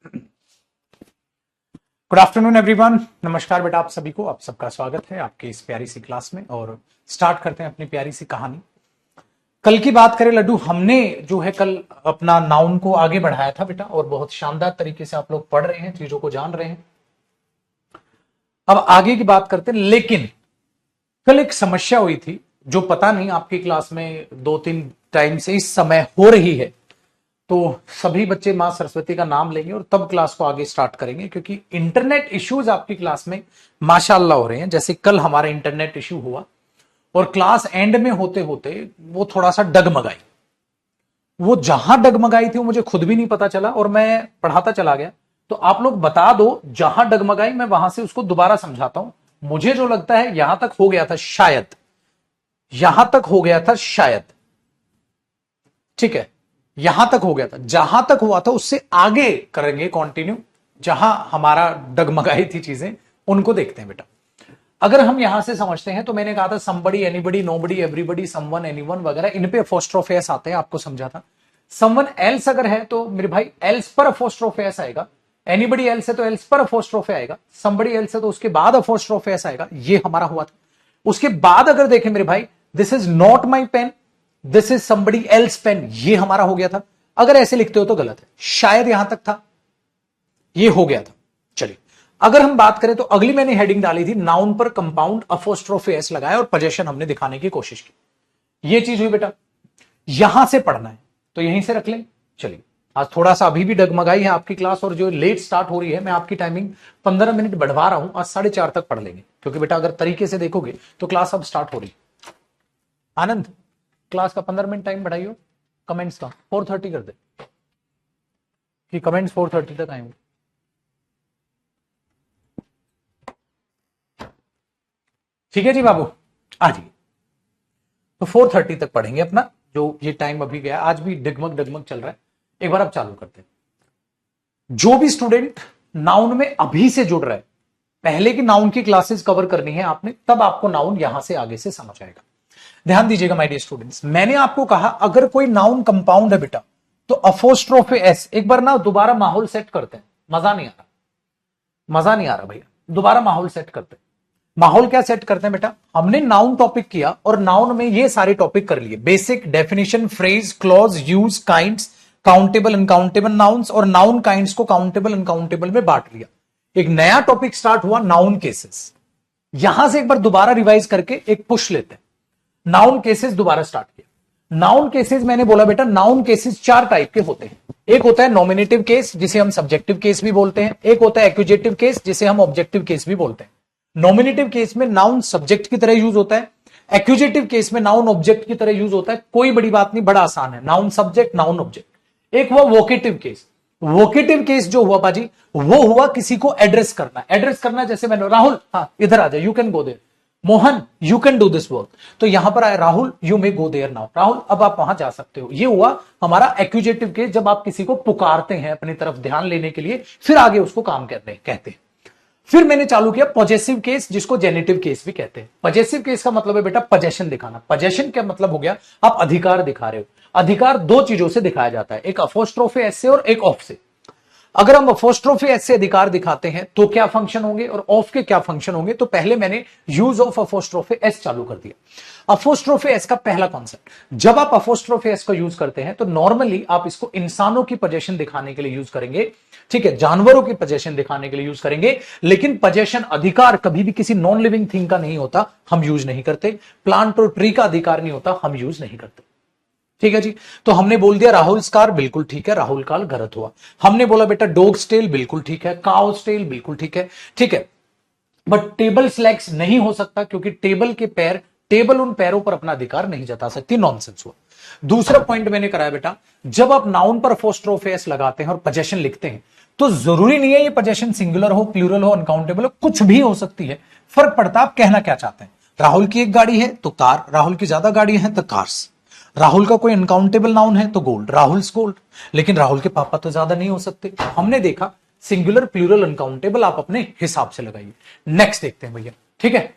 Good afternoon everyone. नमस्कार बेटा, आप सभी को, आप सबका स्वागत है आपके इस प्यारी सी क्लास में। और स्टार्ट करते हैं अपनी प्यारी सी कहानी। कल की बात करें लड्डू, हमने जो है कल अपना नाउन को आगे बढ़ाया था बेटा, और बहुत शानदार तरीके से आप लोग पढ़ रहे हैं, चीजों को जान रहे हैं। अब आगे की बात करते हैं। लेकिन कल एक समस्या हुई थी जो पता नहीं आपकी क्लास में 2-3 टाइम से इस समय हो रही है। तो सभी बच्चे मां सरस्वती का नाम लेंगे और तब क्लास को आगे स्टार्ट करेंगे, क्योंकि इंटरनेट इश्यूज आपकी क्लास में माशाल्लाह हो रहे हैं। जैसे कल हमारा इंटरनेट इश्यू हुआ और क्लास एंड में होते होते वो थोड़ा सा डगमगाई। वो जहां डगमगाई थी वो मुझे खुद भी नहीं पता चला और मैं पढ़ाता चला गया। तो आप लोग बता दो जहां डगमगाई, मैं वहां से उसको दोबारा समझाता हूं। मुझे जो लगता है यहां तक हो गया था शायद, यहां तक हो गया था शायद, ठीक है, यहां तक हो गया था। जहां तक हुआ था उससे आगे करेंगे कंटिन्यू। जहां हमारा डगमगाई थी चीजें उनको देखते हैं बेटा। अगर हम यहां से समझते हैं तो मैंने कहा था somebody, anybody, nobody, everybody, someone, anyone वगैरह, इन पे अपोस्ट्रोफी एस आते हैं, आपको समझा था। समवन एल्स अगर है तो मेरे भाई एल्स पर अपोस्ट्रोफी एस आएगा। एनीबडी एल्स है तो एल्स पर अपोस्ट्रोफी आएगा। समबडी एल्स है तो उसके बाद अपोस्ट्रोफी एस आएगा। ये हमारा हुआ था। उसके बाद अगर देखें मेरे भाई, this is not my pen, this is somebody else pen, ये हमारा हो गया था। अगर ऐसे लिखते हो तो गलत है, शायद यहां तक था, ये हो गया था। चलिए अगर हम बात करें तो अगली मैंने हेडिंग डाली थी, नाउन पर कंपाउंड अपोस्ट्रोफी एस लगाया और पोजेशन हमने दिखाने की कोशिश की। ये चीज हुई बेटा। यहां से पढ़ना है तो यहीं से रख लें। चलिए आज थोड़ा सा अभी भी डगमगाई है आपकी क्लास, और जो लेट स्टार्ट हो रही है, मैं आपकी टाइमिंग 15 मिनट बढ़वा रहा हूं। आज 4:30 तक पढ़ लेंगे, क्योंकि बेटा अगर तरीके से देखोगे तो क्लास अब स्टार्ट हो रही है। आनंद, क्लास का 15 मिनट टाइम बढ़ाइयो। कमेंट्स का 4:30 कर दे, कि कमेंट्स 4:30 तक आएंगे। ठीक है जी बाबू, आ जाइए। तो 4:30 तक पढ़ेंगे अपना, जो ये टाइम अभी गया। आज भी डगमग डगमग चल रहा है। एक बार अब चालू करते हैं। जो भी स्टूडेंट नाउन में अभी से जुड़ रहा है, पहले की नाउन की क्लासेस कवर करनी है आपने, तब आपको नाउन यहां से आगे से समझ आएगा। ध्यान दीजिएगा माय डियर स्टूडेंट्स, मैंने आपको कहा अगर कोई नाउन कंपाउंड है बेटा तो अपोस्ट्रोफी एस। एक बार ना दोबारा माहौल सेट करते हैं, मजा नहीं आ रहा, मजा नहीं आ रहा भैया, दोबारा माहौल सेट करते हैं। माहौल क्या सेट करते हैं बेटा, हमने नाउन टॉपिक किया और नाउन में ये सारे टॉपिक कर लिए, basic, definition, phrase, clause, use, kinds, countable, uncountable nouns, और नाउन काइंड्स को काउंटेबल, अनकाउंटेबल में बांट लिया। एक नया टॉपिक स्टार्ट हुआ, नाउन केसेस। यहां से एक बार दोबारा रिवाइज करके एक पुश लेते हैं। नाउन केसेस दोबारा स्टार्ट किया। नाउन केसेस मैंने बोला बेटा, नाउन केसेस 4 टाइप के होते हैं। एक होता है नॉमिनेटिव केस, जिसे हम सब्जेक्टिव केस भी बोलते हैं। एक होता है एक्यूजेटिव केस, जिसे हम ऑब्जेक्टिव केस भी बोलते हैं। नॉमिनेटिव केस में नाउन सब्जेक्ट की तरह यूज होता है, एक्यूजेटिव केस में नाउन ऑब्जेक्ट की तरह यूज होता है। कोई बड़ी बात नहीं, बड़ा आसान है, नाउन सब्जेक्ट, नाउन ऑब्जेक्ट। एक हुआ वोकेटिव केस। वोकेटिव केस जो हुआ बाजी, वो हुआ किसी को एड्रेस करना। एड्रेस करना जैसे मैंने, राहुल हाँ इधर आ जाए, you can go there, Mohan you can do this work. तो यहां पर आए Rahul, you may go there now, Rahul अब आप वहां जा सकते हो। ये हुआ हमारा एक्यूजेटिव केस, जब आप किसी को पुकारते हैं अपनी तरफ ध्यान लेने के लिए, फिर आगे उसको काम करने कहते हैं। फिर मैंने चालू किया पॉजेसिव केस, जिसको जेनेटिव केस भी कहते हैं। पॉजेसिव केस का मतलब है बेटा पोजेशन दिखाना। पोजेशन क्या मतलब हो गया, आप अधिकार दिखा रहे हो। अधिकार 2 चीजों से दिखाया जाता है, एक अपोस्ट्रोफी एस से और एक ऑफ से। अगर हम अपोस्ट्रोफी एस से अधिकार दिखाते हैं तो क्या फंक्शन होंगे और ऑफ के क्या फंक्शन होंगे, तो पहले मैंने यूज ऑफ अपोस्ट्रोफी एस चालू कर दिया। अपोस्ट्रोफी एस का पहला कॉन्सेप्ट, जब आप अपोस्ट्रोफी एस को यूज करते हैं तो नॉर्मली आप इसको इंसानों की पोजेशन दिखाने के लिए यूज करेंगे, ठीक है, जानवरों की पोजेशन दिखाने के लिए यूज करेंगे। लेकिन पोजेशन, अधिकार कभी भी किसी नॉन लिविंग थिंग का नहीं होता, हम यूज नहीं करते। प्लांट और ट्री का अधिकार नहीं होता, हम यूज नहीं करते। ठीक है जी। तो हमने बोल दिया राहुल स्कार, बिल्कुल ठीक है, राहुल काल गलत हुआ। हमने बोला बेटा डॉग स्टेल, बिल्कुल ठीक है, काउ स्टेल, बिल्कुल ठीक है, ठीक है। बट टेबल स्लैक्स नहीं हो सकता, क्योंकि टेबल के पैर, टेबल उन पैरों पर अपना अधिकार नहीं जता सकती, नॉनसेंस हुआ। दूसरा पॉइंट मैंने कराया बेटा, जब आप नाउन पर अपोस्ट्रोफी एस लगाते हैं और पोजेशन लिखते हैं तो जरूरी नहीं है ये पोजेशन सिंगुलर हो, प्लूरल हो, अनकाउंटेबल हो, कुछ भी हो सकती है। फर्क पड़ता है आप कहना क्या चाहते हैं। राहुल की एक गाड़ी है तो कार, राहुल की ज्यादा गाड़ी है तो कार्स। राहुल का कोई अनकाउंटेबल नाउन है तो गोल्ड, राहुल्स गोल्ड। लेकिन राहुल के पापा तो ज्यादा नहीं हो सकते। हमने देखा सिंगुलर, प्लूरल, अनकाउंटेबल आप अपने हिसाब से लगाइए। नेक्स्ट देखते हैं भैया, ठीक है,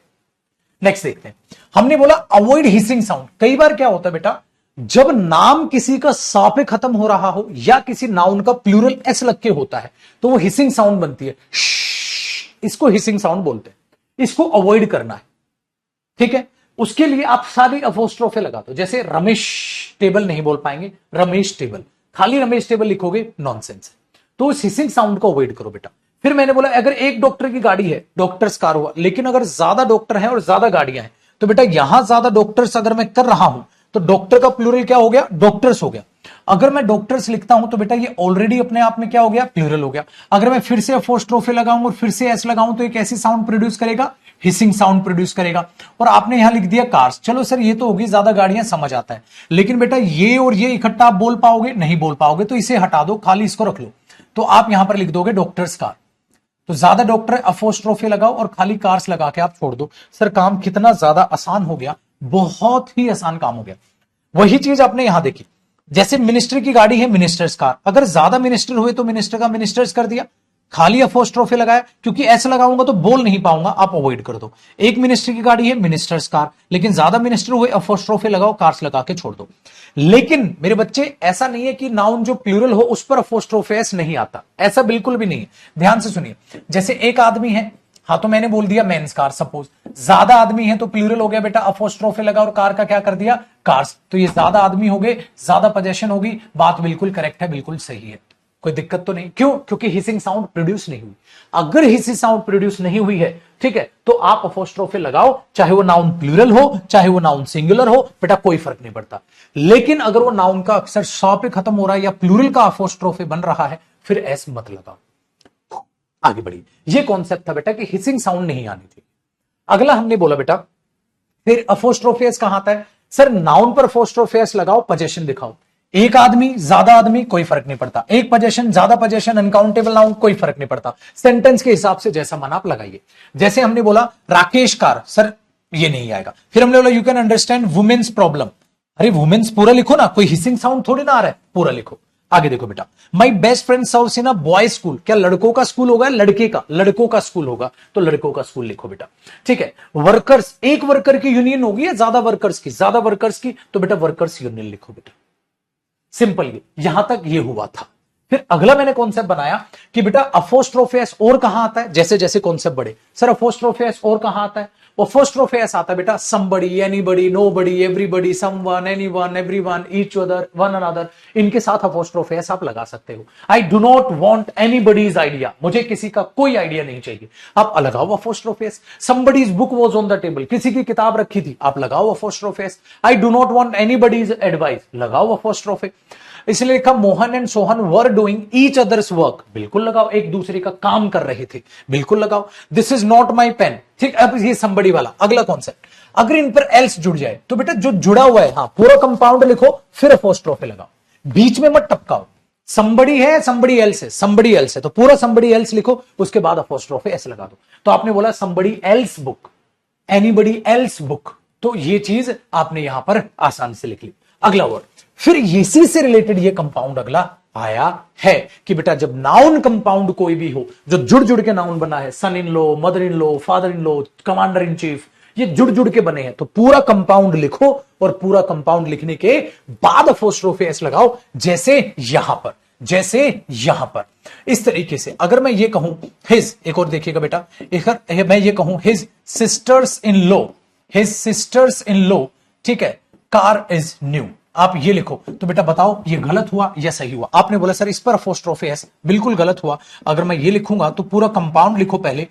नेक्स्ट देखते हैं। हमने बोला अवॉइड हिसिंग साउंड। कई बार क्या होता है बेटा, जब नाम किसी का सा पे खत्म हो रहा हो या किसी नाउन का प्लूरल एस लग के होता है तो वो हिसिंग साउंड बनती है। इसको हिसिंग साउंड बोलते हैं। इसको अवॉइड करना है, ठीक है। उसके लिए आप सारी अपोस्ट्रोफे लगा दो। जैसे रमेश टेबल नहीं बोल पाएंगे, रमेश टेबल, खाली रमेश टेबल लिखोगे नॉनसेंस है। तो उस हिसिंग साउंड को अवॉइड करो बेटा। फिर मैंने बोला अगर एक डॉक्टर की गाड़ी है, डॉक्टर्स कार हुआ, लेकिन अगर ज्यादा डॉक्टर हैं और ज्यादा गाड़ियां हैं तो बेटा यहां ज्यादा डॉक्टर्स अगर मैं कर रहा हूं तो डॉक्टर का प्लूरल क्या हो गया, डॉक्टर्स हो गया। अगर मैं डॉक्टर्स लिखता हूं तो बेटा ये ऑलरेडी अपने आप में क्या हो गया, प्लूरल हो गया। अगर मैं फिर से अपोस्ट्रोफे लगाऊं और फिर से एस लगाऊं तो एक ऐसी साउंड प्रोड्यूस करेगा, हिसिंग साउंड प्रोड्यूस करेगा। और आपने यहां लिख दिया कार्स, चलो सर ये तो होगी ज्यादा गाड़ियां, समझ आता है, लेकिन बेटा ये और ये इकट्ठा आप बोल पाओगे, नहीं बोल पाओगे, तो इसे हटा दो, खाली इसको रख लो। तो आप यहां पर लिख दोगे डॉक्टर्स कार। तो ज्यादा डॉक्टर अपोस्ट्रोफे लगाओ और खाली कार्स लगा के आप छोड़ दो। सर काम कितना ज्यादा आसान हो गया, बहुत ही आसान काम हो गया। वही चीज आपने यहां देखी, जैसे मिनिस्टर की गाड़ी है, मिनिस्टर्स कार, अगर ज्यादा मिनिस्टर हुए तो मिनिस्टर का मिनिस्टर्स कर दिया, खाली अपोस्ट्रोफे लगाया, क्योंकि ऐसे लगाऊंगा तो बोल नहीं पाऊंगा, आप अवॉइड कर दो। एक मिनिस्टर की गाड़ी है, मिनिस्टर्स कार, लेकिन ज्यादा मिनिस्टर हुए अपोस्ट्रोफे लगाओ, कार्स लगा के छोड़ दो। लेकिन मेरे बच्चे ऐसा नहीं है कि नाउन जो प्लूरल हो उस पर अपोस्ट्रोफे एस नहीं आता, ऐसा बिल्कुल भी नहीं है। ध्यान से सुनिए, जैसे एक आदमी है, हाँ तो मैंने बोल दिया मेंस कार, सपोज ज्यादा आदमी है तो प्लूरल हो गया बेटा, अपोस्ट्रोफे लगा और कार का क्या कर दिया, कार्स। तो ये ज्यादा आदमी हो गए, ज्यादा पोजेशन होगी, बात बिल्कुल करेक्ट है, बिल्कुल सही है, कोई दिक्कत तो नहीं। क्यों? क्योंकि हिसिंग साउंड प्रोड्यूस नहीं हुई। अगर हिसिंग साउंड प्रोड्यूस नहीं हुई है, ठीक है, तो आप अपोस्ट्रोफे लगाओ, चाहे वो नाउन प्लूरल हो चाहे वो नाउन सिंगुलर हो, बेटा कोई फर्क नहीं पड़ता। लेकिन अगर वो नाउन का अक्षर सा पे खत्म हो रहा है या प्लूरल का अपोस्ट्रोफे बन रहा है, फिर एस मत लगाओ। आगे बढ़िए, ये कॉन्सेप्ट था बेटा कि हिसिंग साउंड नहीं आनी थी। अगला हमने बोला बेटा फिर अपोस्ट्रोफे एस कहां आता है, सर नाउन पर अपोस्ट्रोफे एस लगाओ, पोजीशन दिखाओ। एक आदमी, ज्यादा आदमी, कोई फर्क नहीं पड़ता। एक पोजीशन, ज्यादा पोजीशन, अनकाउंटेबल नाउन, कोई फर्क नहीं पड़ता। सेंटेंस के हिसाब से जैसा मन आप लगाइए। जैसे हमने बोला राकेश कार, सर ये नहीं आएगा। फिर हमने बोला you can understand women's problem, अरे वुमेन्स पूरा लिखो ना, कोई हिसिंग साउंड थोड़ी ना आ रहा है, पूरा लिखो। आगे देखो बेटा, my best friend serves in a boy school, क्या लड़कों का स्कूल होगा, लड़के का, लड़कों का स्कूल होगा, तो लड़कों का स्कूल लिखो बेटा, ठीक है। वर्कर्स, एक वर्कर की यूनियन होगी या ज्यादा वर्कर्स की, ज्यादा वर्कर्स की, तो बेटा वर्कर्स यूनियन लिखो बेटा। सिंपल, ये यहां तक ये हुआ था। फिर अगला मैंने कॉन्सेप्ट बनाया कि बेटा अपोस्ट्रोफे एस और कहां आता है, जैसे जैसे कॉन्सेप्ट बढ़े, सर अपोस्ट्रोफे एस और कहां आता है, अपोस्ट्रोफे एस आता है बेटा somebody, anybody, nobody, everybody, someone, anyone, everyone, each other, one another, इनके साथ अपोस्ट्रोफे एस आप लगा सकते हो। I do not want anybody's idea, मुझे किसी का कोई आइडिया नहीं चाहिए, आप लगाओ apostrophe S. Somebody's book was on the table, किसी की किताब रखी थी, आप लगाओ apostrophe S. I do not want anybody's advice, लगाओ अपोस्ट्रोफे। इसलिए लिखा Mohan and Sohan were doing each others work, बिल्कुल लगाओ, एक दूसरे का काम कर रहे थे, बिल्कुल लगाओ। This is not my pen, ठीक। अब ये somebody वाला अगला कॉन्सेप्ट, अगर इन पर एल्स जुड़ जाए तो बेटा जो जुड़ा हुआ है, हाँ पूरा कंपाउंड लिखो, फिर अपोस्ट्रोफे लगाओ, बीच में मत टपकाओ। somebody है, somebody else है, somebody else है, तो पूरा somebody else लिखो, उसके बाद अपोस्ट्रोफे एस लगा दो। तो आपने बोला somebody else book, anybody else book, तो ये चीज आपने यहां पर आसान से लिख ली। अगला वर्ड, फिर इसी से रिलेटेड ये कंपाउंड अगला आया है कि बेटा जब नाउन कंपाउंड कोई भी हो जो जुड़ जुड़ के नाउन बना है, son in law, mother in law, father in law, commander in chief, ये जुड़ जुड़ के बने हैं, तो पूरा कंपाउंड लिखो और पूरा कंपाउंड लिखने के बाद अपोस्ट्रोफे एस लगाओ, जैसे यहां पर, जैसे यहां पर। इस तरीके से अगर मैं ये कहूं हिज, एक और देखिएगा बेटा, एक मैं ये कहूं his sisters in law, his sisters in law, ठीक है, कार इज न्यू, आप ये लिखो, तो बेटा बताओ ये गलत हुआ या सही हुआ। आपने बोला सर इस पर अपोस्ट्रोफे एस, बिल्कुल गलत हुआ। अगर मैं ये लिखूंगा तो पूरा कंपाउंड लिखो, पहले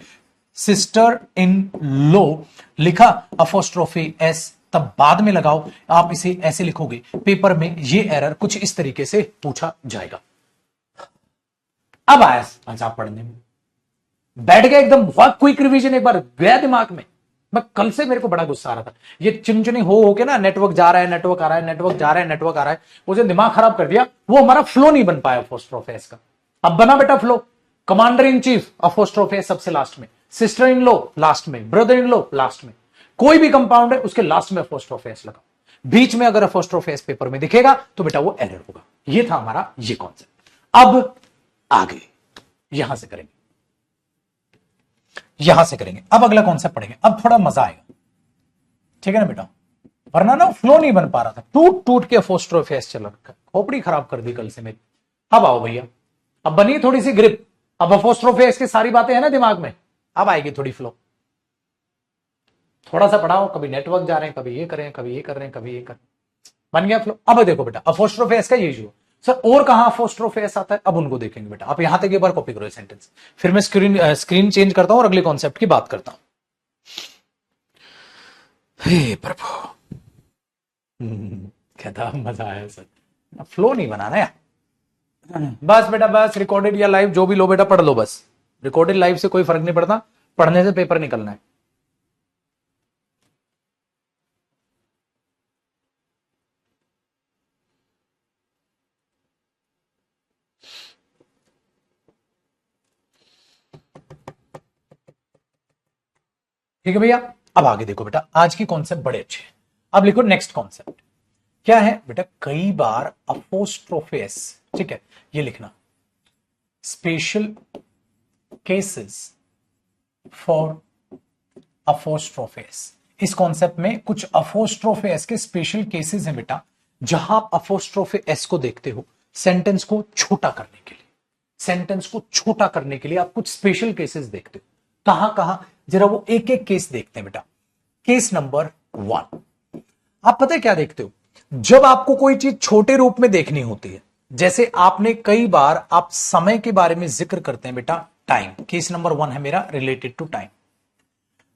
सिस्टर इन लो लिखा, अपोस्ट्रोफे एस तब बाद में लगाओ। आप इसे ऐसे लिखोगे, पेपर में ये एरर कुछ इस तरीके से पूछा जाएगा। अब आया आप पढ़ने में, बैठ गया एकदम, बहुत क्विक रिवीजन एक बार गया दिमाग में। मैं कल से मेरे को बड़ा गुस्सा आ रहा था, ये चिनचुनी हो के ना, नेटवर्क जा रहा है, नेटवर्क आ रहा है, नेटवर्क जा रहा है, नेटवर्क आ रहा है, मुझे दिमाग खराब कर दिया। वो हमारा फ्लो नहीं बन पाया अपोस्ट्रोफे एस का। अब बना बेटा flow, commander in chief apostrophe S सबसे लास्ट में, सिस्टर इन लो लास्ट में, ब्रदर इन लो लास्ट में, कोई भी कंपाउंड है उसके लास्ट में अपोस्ट्रोफे एस लगाओ। बीच में अगर अपोस्ट्रोफे एस पेपर में दिखेगा तो बेटा वो एरर होगा। ये था हमारा ये कॉन्सेप्ट। अब आगे यहां से करेंगे, यहां से करेंगे। अब अगला कॉन्सेप्ट पढ़ेंगे, अब थोड़ा मजा आएगा, ठीक है ना बेटा, वरना ना फ्लो नहीं बन पा रहा था, टूट टूट के अपोस्ट्रोफी एस चल रखा, खोपड़ी खराब कर दी कल से मेरी। अब आओ भैया, अब बनी थोड़ी सी ग्रिप, अब अपोस्ट्रोफी एस की सारी बातें हैं ना दिमाग में, अब आएगी थोड़ी फ्लो। थोड़ा सा पढ़ाओ, कभी नेटवर्क जा रहे हैं, कभी ये करें, कभी ये कर रहे हैं, कभी ये कर, बन गया फ्लो। अब देखो बेटा अपोस्ट्रोफी एस का ये जो सर, और कहां अपोस्ट्रोफी एस आता है, अब उनको देखेंगे बेटा। आप यहां तक एक बार कॉपी करो सेंटेंस, फिर मैं स्क्रीन चेंज करता हूं और अगले कॉन्सेप्ट की बात करता हूं। हे प्रभु, क्या था, मजा आया सर। फ्लो नहीं बनाना यार, बस बेटा बस, रिकॉर्डेड या लाइव जो भी लो बेटा पढ़ लो बस, रिकॉर्डेड लाइव से कोई फर्क नहीं पड़ता, पढ़ने से पेपर निकलना है। ठीक है भैया, अब आगे देखो बेटा, आज की कॉन्सेप्ट बड़े अच्छे हैं। अब लिखो नेक्स्ट कॉन्सेप्ट क्या है बेटा, कई बार अपोस्ट्रोफी एस, ठीक है, ये लिखना, special cases for apostrophe S. इस कॉन्सेप्ट में कुछ अपोस्ट्रोफी एस के स्पेशल केसेस हैं बेटा, जहां आप अपोस्ट्रोफी एस को देखते हो सेंटेंस को छोटा करने के लिए, सेंटेंस को छोटा करने के लिए आप कुछ स्पेशल केसेस देखते हो। कहां कहां, जरा वो एक एक केस देखते हैं बेटा। केस नंबर 1, आप पता है क्या देखते हो, जब आपको कोई चीज छोटे रूप में देखनी होती है, जैसे आपने कई बार आप समय के बारे में जिक्र करते हैं बेटा, टाइम। केस नंबर 1 है मेरा रिलेटेड टू टाइम।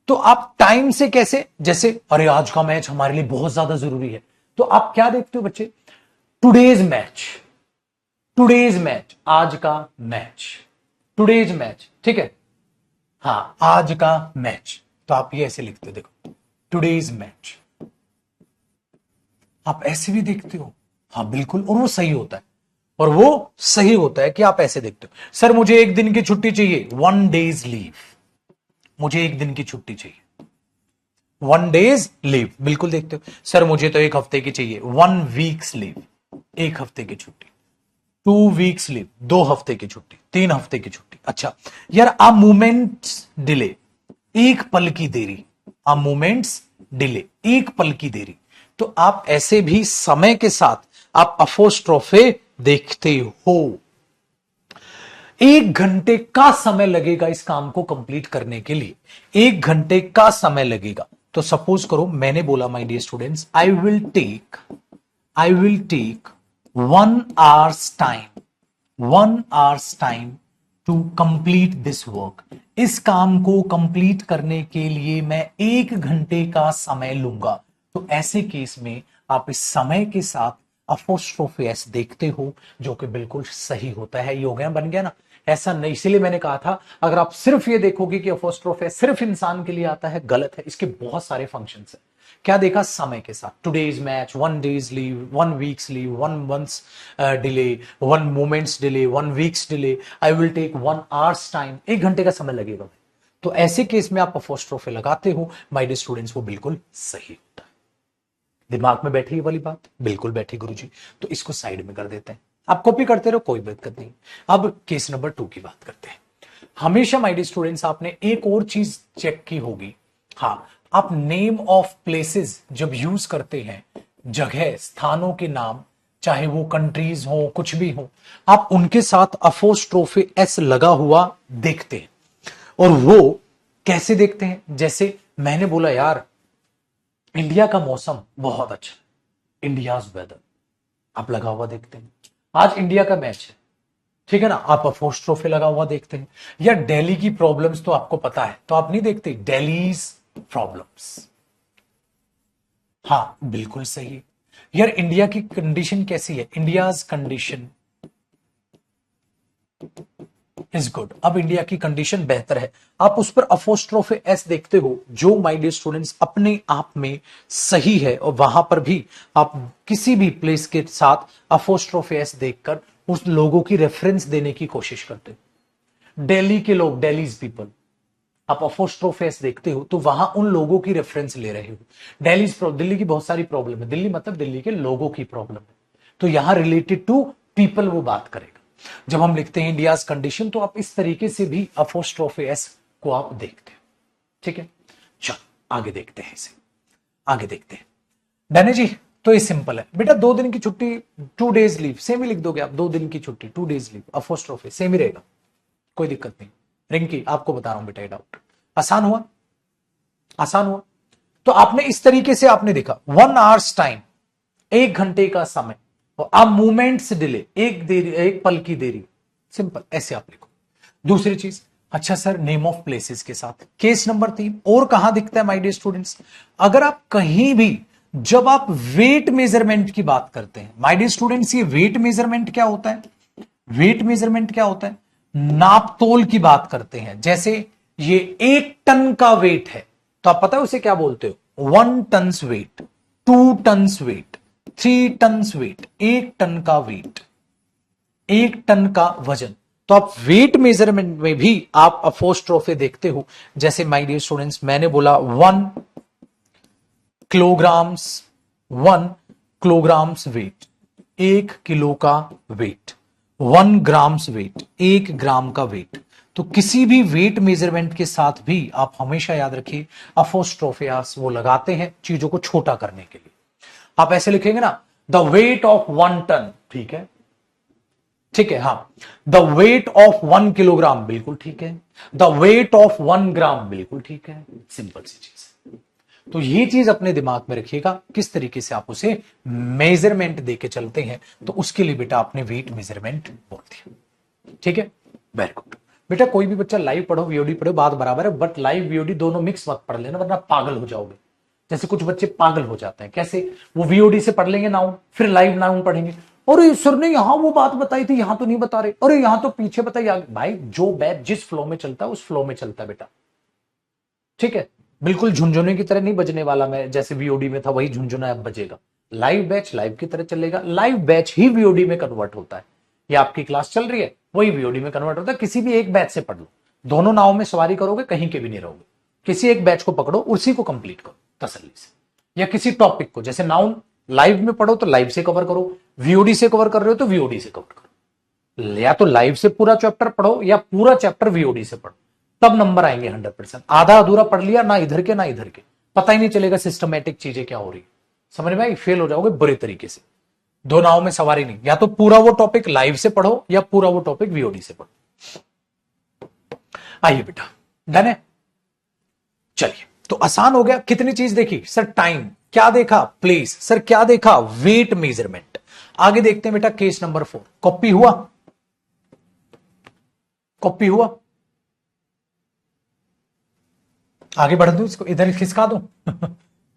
तो आप टाइम से कैसे, जैसे अरे आज का मैच हमारे लिए बहुत ज्यादा जरूरी है, तो आप क्या देखते हो बच्चे, टुडेज मैच, टुडेज मैच, आज का मैच, टुडेज मैच, ठीक है, हाँ आज का मैच, तो आप ये ऐसे लिखते हो, देखो टुडेज मैच, आप ऐसे भी देखते हो, हाँ बिल्कुल, और वो सही होता है, और वो सही होता है कि आप ऐसे देखते हो, सर मुझे एक दिन की छुट्टी चाहिए, 1 डेज लीव, मुझे एक दिन की छुट्टी चाहिए, 1 डेज लीव, बिल्कुल देखते हो। सर मुझे तो एक हफ्ते की चाहिए, 1 वीक्स लीव, एक हफ्ते की छुट्टी, 2 वीक्स लीव, 2 हफ्ते की छुट्टी, 3 हफ्ते की छुट्टी। अच्छा यार, आ मूवमेंट्स डिले, एक पल की देरी, आ मूवमेंट्स डिले, एक पल की देरी, तो आप ऐसे भी समय के साथ आप अपोस्ट्रोफे देखते हो। 1 घंटे का समय लगेगा इस काम को कंप्लीट करने के लिए, 1 घंटे का समय लगेगा। तो सपोज करो मैंने बोला my dear students, I will take 1 hours time, 1 hours time to complete this work. इस काम को कंप्लीट करने के लिए मैं 1 घंटे का समय लूंगा। तो ऐसे केस में आप इस समय के साथ अपोस्ट्रोफी एस देखते हो, जो कि बिल्कुल सही होता है। ये हो गया, बन गया ना, ऐसा नहीं। इसीलिए मैंने कहा था अगर आप सिर्फ ये देखोगे कि अपोस्ट्रोफी एस सिर्फ इंसान के लिए आता है, गलत है, इसके बहुत सारे फंक्शंस हैं। क्या देखा, समय के साथ, today's match, 1 days leave, 1 weeks leave, 1 months delay, 1 moments delay, 1 weeks delay, I will take 1 hours time, 1 घंटे का समय लगेगा। तो ऐसे केस में आप अपोस्ट्रोफी लगाते हो माय डियर स्टूडेंट्स, वो बिल्कुल सही होता है। दिमाग में बैठी ये वाली बात, बिल्कुल बैठी गुरुजी। तो इसको साइड में कर देते हैं, आप कॉपी करते रहो, कोई दिक्कत नहीं। अब केस नंबर 2 की बात करते हैं। हमेशा माय डियर स्टूडेंट्स आपने एक और चीज चेक की होगी, हाँ, आप नेम ऑफ प्लेसेस जब यूज करते हैं, जगह स्थानों के नाम, चाहे वो कंट्रीज हो कुछ भी हो, आप उनके साथ अपोस्ट्रोफी एस लगा हुआ देखते हैं। और वो कैसे देखते हैं, जैसे मैंने बोला यार इंडिया का मौसम बहुत अच्छा, इंडियाज वेदर, आप लगा हुआ देखते हैं। आज इंडिया का मैच है, ठीक है ना, आप अपोस्ट्रोफी लगा हुआ देखते हैं। या दिल्ली की प्रॉब्लम्स तो आपको पता है, तो आप नहीं देखते दिल्लीज प्रॉब्लम्स, हाँ बिल्कुल सही है। यार इंडिया की कंडीशन कैसी है, इंडियाज कंडीशन इज गुड, अब इंडिया की कंडीशन बेहतर है, आप उस पर अपोस्ट्रोफी एस देखते हो, जो माय डियर स्टूडेंट्स अपने आप में सही है। और वहां पर भी आप किसी भी प्लेस के साथ अपोस्ट्रोफी एस देखकर उस लोगों की रेफरेंस देने की कोशिश करते हो। दिल्ली के लोग, दिल्लीज पीपल, आप अपोस्ट्रोफी एस देखते हो तो वहां उन लोगों की रेफरेंस ले रहे हो। दिल्ली की बहुत सारी प्रॉब्लम है, दिल्ली मतलब दिल्ली के लोगों की प्रॉब्लम है, तो यहां रिलेटेड टू पीपल वो बात करेगा। जब हम लिखते हैं इंडियाज कंडीशन, तो आप इस तरीके से भी अपोस्ट्रोफी एस को आप देखते हैं, ठीक है। चलो आगे देखते हैं इसे, आगे देखते हैं। डन है जी। तो ये सिंपल है बेटा, 2 दिन की छुट्टी, 2 days लीव, सेम ही लिख दोगे आप, 2 दिन की छुट्टी, 2 days लीव, अपोस्ट्रोफी सेम ही रहेगा, कोई दिक्कत नहीं। रिंकी आपको बता रहा हूं बेटा, ये डाउट आसान हुआ, आसान हुआ। तो आपने इस तरीके से आपने देखा 1 आवर्स टाइम, 1 घंटे का समय, और अब मूवमेंट्स डिले, एक देरी, एक पल की देरी, सिंपल ऐसे आप लिखो। दूसरी चीज, अच्छा सर नेम ऑफ प्लेसेस के साथ केस नंबर 3 और कहां दिखता है माय डियर स्टूडेंट्स, अगर आप कहीं भी जब आप वेट मेजरमेंट की बात करते हैं माय डियर स्टूडेंट्स, ये वेट मेजरमेंट क्या होता है, वेट मेजरमेंट क्या होता है, नापतोल की बात करते हैं। जैसे ये 1 टन का वेट है तो आप पता है उसे क्या बोलते हो, 1 tons weight, 2 tons weight, 3 tons weight, 1 ton का वेट, 1 टन का वजन। तो आप वेट मेजरमेंट में भी आप अपोस्ट्रोफे देखते हो। जैसे माय डियर स्टूडेंट्स मैंने बोला 1 किलोग्राम्स, 1 किलोग्राम्स वेट, 1 किलो का वेट, 1 ग्राम्स वेट, 1 ग्राम का वेट। तो किसी भी वेट मेजरमेंट के साथ भी आप हमेशा याद रखिए अपोस्ट्रोफियास वो लगाते हैं चीजों को छोटा करने के लिए। आप ऐसे लिखेंगे ना, द वेट ऑफ 1 टन, ठीक है, ठीक है, हाँ, द वेट ऑफ 1 किलोग्राम, बिल्कुल ठीक है, द वेट ऑफ 1 ग्राम, बिल्कुल ठीक है, सिंपल सी चीज। तो ये चीज अपने दिमाग में रखिएगा, किस तरीके से आप उसे मेजरमेंट देके चलते हैं, तो उसके लिए बेटा आपने वेट मेजरमेंट बोल दिया, ठीक है, वेरी गुड। बेटा कोई भी बच्चा लाइव पढ़ो वीओडी पढ़ो बात बराबर है, बट लाइव वीओडी दोनों मिक्स मत पढ़ लेना वरना पागल हो जाओगे। जैसे कुछ बच्चे पागल हो जाते हैं, कैसे, वो वीओडी से पढ़ लेंगे नाउन, फिर लाइव नाउन पढ़ेंगे, और सर ने यहां वो बात बताई थी यहां तो नहीं बता रहे, और यहां तो पीछे बताइए आगे। भाई जो बैच जिस फ्लो में चलता है उस फ्लो में चलता है बेटा, ठीक है, बिल्कुल झुंझुने की तरह नहीं बजने वाला। मैं जैसे वीओडी में था वही झुंझुना अब बजेगा। लाइव बैच लाइव की तरह चलेगा, लाइव बैच ही वीओडी में कन्वर्ट होता है। ये आपकी क्लास चल रही है वही वीओडी में कन्वर्ट होता है। किसी भी एक बैच से पढ़ लो, दोनों नावों में सवारी करोगे, कहीं के भी नहीं रहोगे। किसी एक बैच को पकड़ो, उसी को कंप्लीट करो तसल्ली से, या किसी टॉपिक को, जैसे नाउन लाइव में पढ़ो तो लाइव से कवर करो, वीओडी से कवर कर रहे हो तो वीओडी से कवर करो। या तो लाइव से पूरा चैप्टर पढ़ो या पूरा चैप्टर वीओडी से पढ़ो, तब नंबर आएंगे 100%। आधा अधूरा पढ़ लिया, ना इधर के ना इधर के, पता ही नहीं चलेगा सिस्टमैटिक चीजें क्या हो रही, समझ में आई, फेल हो जाओगे बुरे तरीके से। दो नावों में सवारी नहीं, या तो पूरा वो टॉपिक लाइव से पढ़ो या पूरा वो टॉपिक वीओडी से पढ़ो। आइए बेटा, डन है, चलिए। तो आसान हो गया। कितनी चीज देखी सर, टाइम, क्या देखा, प्लेस, सर क्या देखा, वेट मेजरमेंट। आगे देखते हैं बेटा केस नंबर 4। कॉपी हुआ, कॉपी हुआ, आगे बढ़ दूं इसको, इधर खिसका दूं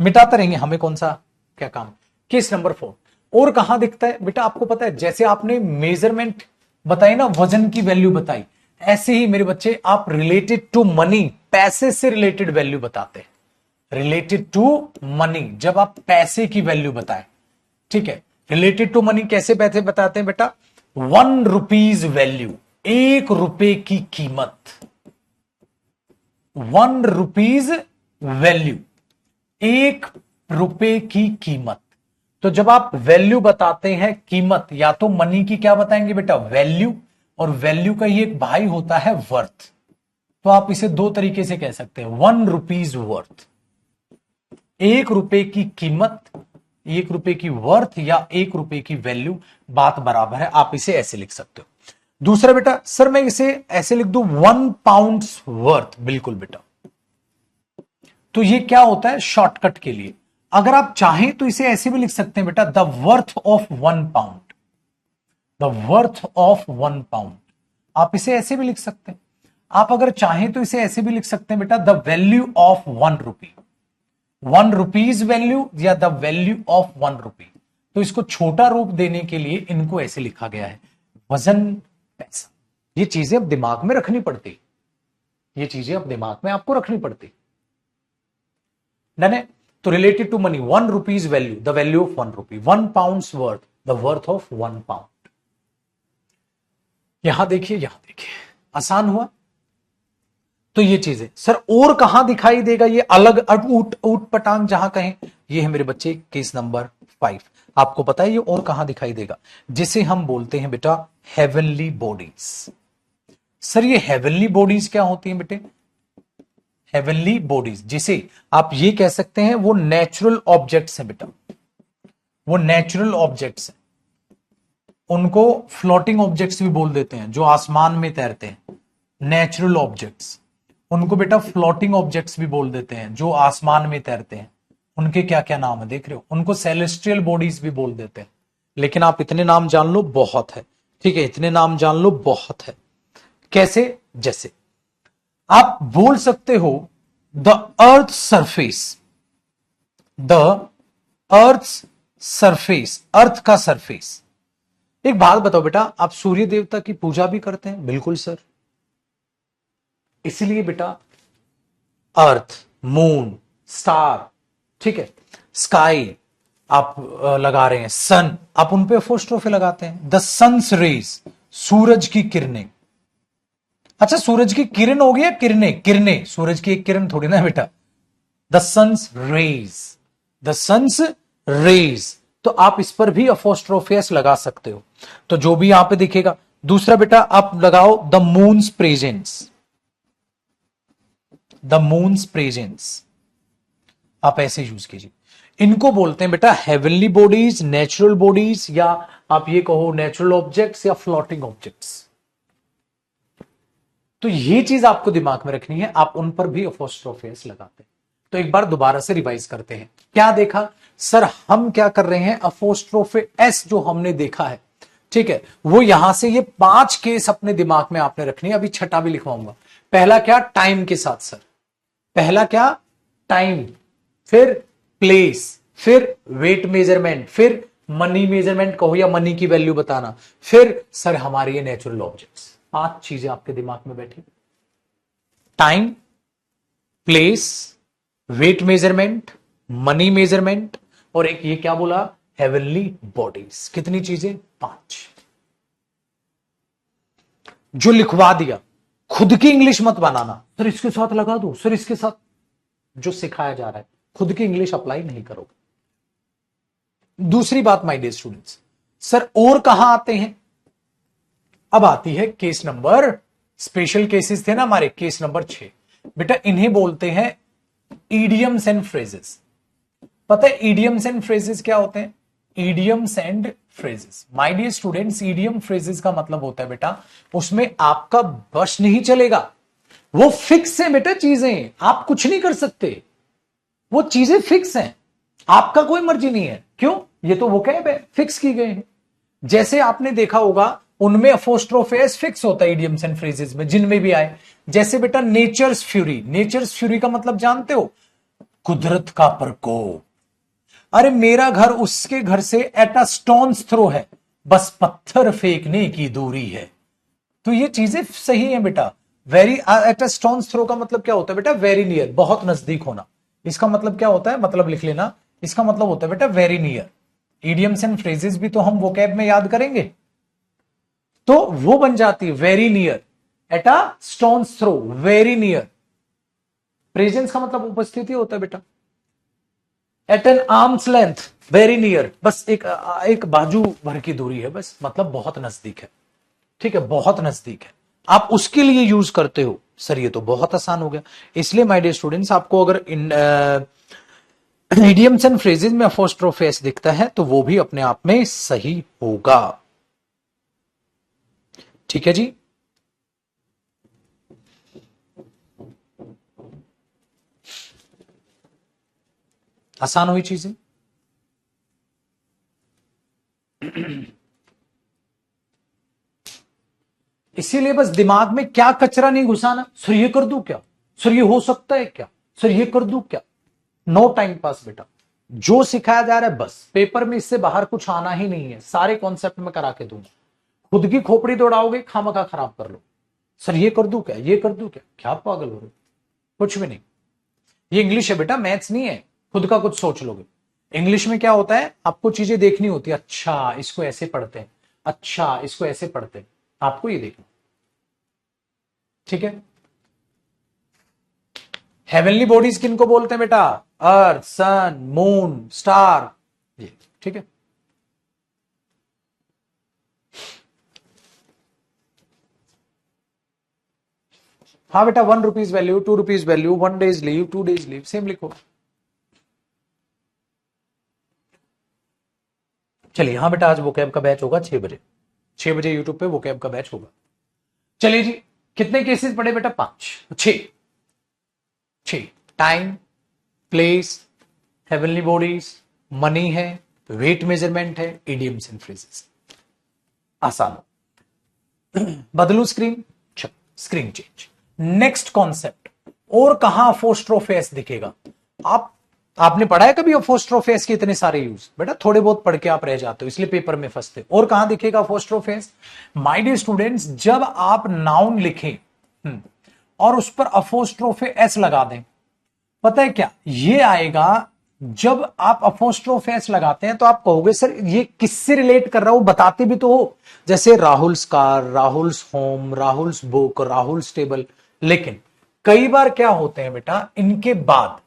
मिटाते रहेंगे, हमें कौन सा क्या काम। केस नंबर 4 और कहां दिखता है बेटा, आपको पता है जैसे आपने मेजरमेंट बताई ना, वजन की वैल्यू बताई, ऐसे ही मेरे बच्चे आप रिलेटेड टू मनी, पैसे से रिलेटेड वैल्यू बताते हैं। रिलेटेड टू मनी, जब आप पैसे की वैल्यू बताएं, ठीक है, रिलेटेड टू मनी कैसे पैसे बताते हैं बेटा, 1 रुपीज वैल्यू, 1 रुपए की कीमत, 1 रुपीज वैल्यू, 1 रुपए की कीमत। तो जब आप वैल्यू बताते हैं कीमत, या तो मनी की क्या बताएंगे बेटा, वैल्यू, और वैल्यू का ही एक भाई होता है वर्थ। तो आप इसे दो तरीके से कह सकते हैं, 1 रुपीज वर्थ, 1 रुपए की कीमत, 1 रुपए की वर्थ, या 1 रुपए की वैल्यू, बात बराबर है। आप इसे ऐसे लिख सकते हो। दूसरा बेटा, सर मैं इसे ऐसे लिख दूं 1 पाउंड वर्थ, बिल्कुल बेटा। तो ये क्या होता है, शॉर्टकट के लिए। अगर आप चाहें तो इसे ऐसे भी लिख सकते हैं बेटा, the worth of 1 pound, the worth of 1 pound. आप इसे ऐसे भी लिख सकते हैं। आप अगर चाहें तो इसे ऐसे भी लिख सकते हैं बेटा, the value of 1 rupee, 1 rupees value, या द वैल्यू ऑफ 1 रुपी। तो इसको छोटा रूप देने के लिए इनको ऐसे लिखा गया है, वजन पैसा। ये चीजें अब दिमाग में रखनी पड़ती, ये चीजें अब दिमाग में आपको रखनी पड़ती, डन है। तो related to money, 1 rupees value, the value of 1 rupee, 1 pound worth, the worth of 1 pound. यहां देखिए, यहां देखिए, आसान हुआ। तो ये चीजें सर और कहां दिखाई देगा, ये अलग ऊट ऊट पटांग जहां कहें, ये है मेरे बच्चे केस नंबर 5। आपको पता है ये और कहां दिखाई देगा, जिसे हम बोलते हैं बेटा हेवनली बॉडीज। सर ये हेवनली बॉडीज क्या होती हैं बेटे, हेवनली बॉडीज जिसे आप ये कह सकते हैं वो नेचुरल ऑब्जेक्ट्स हैं बेटा, वो नेचुरल ऑब्जेक्ट्स हैं, उनको फ्लोटिंग ऑब्जेक्ट्स भी बोल देते हैं, जो आसमान में तैरते हैं। नेचुरल ऑब्जेक्ट्स, उनको बेटा फ्लोटिंग ऑब्जेक्ट्स भी बोल देते हैं, जो आसमान में तैरते हैं। उनके क्या क्या नाम है देख रहे हो, उनको सेलेस्ट्रियल बॉडीज भी बोल देते हैं। लेकिन आप इतने नाम जान लो बहुत है, ठीक है, इतने नाम जान लो बहुत है। कैसे? जैसे आप बोल सकते हो the earth surface, the earth surface, earth का सरफेस। एक बात बताओ बेटा, आप सूर्य देवता की पूजा भी करते हैं? बिल्कुल सर। इसलिए बेटा अर्थ, मून, स्टार, ठीक है, स्काई आप लगा रहे हैं, सन, आप उन पे अपोस्ट्रोफी लगाते हैं। द सन्स रेज, सूरज की किरणें। अच्छा, सूरज की किरण हो गया, किरणें, किरणें, सूरज की एक किरण थोड़ी ना बेटा। The sun's rays, the sun's rays, तो आप इस पर भी अपोस्ट्रोफियस लगा सकते हो। तो जो भी यहां पे दिखेगा। दूसरा बेटा आप लगाओ the moons presence, the moons presence, आप ऐसे यूज कीजिए। इनको बोलते हैं बेटा हेवनली बॉडीज, नेचुरल बॉडीज, या आप ये कहो नेचुरल ऑब्जेक्ट्स या फ्लोटिंग ऑब्जेक्ट्स। तो ये चीज आपको दिमाग में रखनी है, आप उन पर भी अपोस्ट्रोफियस लगाते हैं। तो एक बार दोबारा से रिवाइज करते हैं। क्या देखा सर, हम क्या कर रहे हैं, अपोस्ट्रोफे एस जो हमने देखा है, ठीक है, वो यहां से ये 5 केस अपने दिमाग में आपने रखनी है। अभी छठा भी लिखवाऊंगा। पहला क्या, टाइम के साथ सर, पहला क्या, टाइम, फिर प्लेस, फिर वेट मेजरमेंट, फिर मनी मेजरमेंट कहो या मनी की वैल्यू बताना, फिर सर हमारे ये नेचुरल ऑब्जेक्ट्स। 5 चीजें आपके दिमाग में बैठी, time, place, weight measurement, money measurement, और एक ये क्या बोला, हेवनली बॉडीज। कितनी चीजें, 5। जो लिखवा दिया, खुद की इंग्लिश मत बनाना सर, इसके साथ लगा दो सर, इसके साथ जो सिखाया जा रहा है, खुद की इंग्लिश अप्लाई नहीं करोगे। दूसरी बात माय डियर स्टूडेंट्स, सर और कहां आते हैं? अब आती है केस नंबर, स्पेशल केसेस थे ना हमारे, केस नंबर 6। बेटा इन्हें बोलते हैं ईडियम्स एंड फ्रेजेस। पता है ईडियम्स एंड फ्रेजेस क्या होते हैं? Idioms and phrases my dear students, idiom phrases का मतलब होता है बेटा, उसमें आपका वश नहीं चलेगा, वो फिक्स है बेटा, चीजें आप कुछ नहीं कर सकते, वो चीजें फिक्स हैं, आपका कोई मर्जी नहीं है। क्यों? ये तो वो कैब है, फिक्स की गए हैं। जैसे आपने देखा होगा उनमें अपोस्ट्रोफेस फिक्स होता है इडियम्स एंड फ्रेजेस में, जिनमें भी आए। जैसे बेटा नेचर्स फ्यूरी, नेचर्स फ्यूरी का मतलब जानते हो, कुदरत का प्रकोप। अरे मेरा घर उसके घर से एट अ स्टोन्स थ्रो है, बस पत्थर फेंकने की दूरी है। तो ये चीजें सही है बेटा। Very at a stone's throw का मतलब क्या होता है बेटा, वेरी नियर, बहुत नजदीक होना। इसका मतलब क्या होता है, मतलब लिख लेना, इसका मतलब होता है बेटा very near. Idioms and phrases भी तो हम वोकैब में याद करेंगे, तो वो बन जाती है very near, at a stone's throw, very near. Presence का मतलब उपस्थिति होता है बेटा। At an arm's length, very near, बस एक बाजू भर की दूरी है, बस मतलब बहुत नजदीक है, ठीक है, बहुत नजदीक है, आप उसके लिए यूज करते हो। सर ये तो बहुत आसान हो गया। इसलिए माय डियर स्टूडेंट्स, आपको अगर इन इडियम्स एंड फ्रेजेस में अपोस्ट्रोफेस दिखता है तो वो भी अपने आप में सही होगा। ठीक है जी। आसान हुई चीजें। इसीलिए बस दिमाग में क्या कचरा नहीं घुसाना, सर ये कर दूं क्या, सर ये हो सकता है क्या, सर ये कर दूं क्या। नो टाइम पास बेटा, जो सिखाया जा रहा है बस, पेपर में इससे बाहर कुछ आना ही नहीं है, सारे कॉन्सेप्ट में करा के दूंगा। खुद की खोपड़ी दौड़ाओगे, खामखा खराब कर लो। सर ये कर दूं क्या, ये कर दूं क्या, क्या पागल हो रहे हो, कुछ भी नहीं। ये इंग्लिश है बेटा, मैथ्स नहीं है, खुद का कुछ सोच लोगे। इंग्लिश में क्या होता है, आपको चीजें देखनी होती है, अच्छा इसको ऐसे पढ़ते हैं, अच्छा इसको ऐसे पढ़ते हैं, आपको ये देखना, ठीक है। हेवनली बॉडीज किनको बोलते हैं बेटा, अर्थ, सन, मून, स्टार, ये, ठीक है। हाँ बेटा, 1 rupees value, 2 rupees value, 1 days leave, 2 days leave, same लिखो। चलिए यहां बेटा आज वोकैब का बैच होगा 6 बजे, 6 बजे यूट्यूब पे वोकैब का बैच होगा। चलिए जी, कितने केसेस पढ़े बेटा? 5, 6। Time, place, heavenly bodies, money है, वेट मेजरमेंट है, इडियम्स एंड फ्रेजेस। आसान। बदलू screen, screen change. Next concept, और कहां अपोस्ट्रोफेस दिखेगा? आपने पढ़ा है कभी अपोस्ट्रोफेस के इतने सारे यूज? बेटा थोड़े बहुत पढ़ के आप रह जाते हो, इसलिए पेपर में फंसते। और कहां दिखेगा अपोस्ट्रोफेस? माय डियर स्टूडेंट्स, जब आप नाउन लिखें और उस पर अपोस्ट्रोफे एस लगा दें, पता है क्या ये आएगा? जब आप अपोस्ट्रोफ एस लगाते हैं तो आप कहोगे सर ये किससे रिलेट कर रहा हूं, बताते भी तो हो, जैसे Rahul's car, Rahul's home, Rahul's book, Rahul's table. लेकिन कई बार क्या होते हैं बेटा, इनके बाद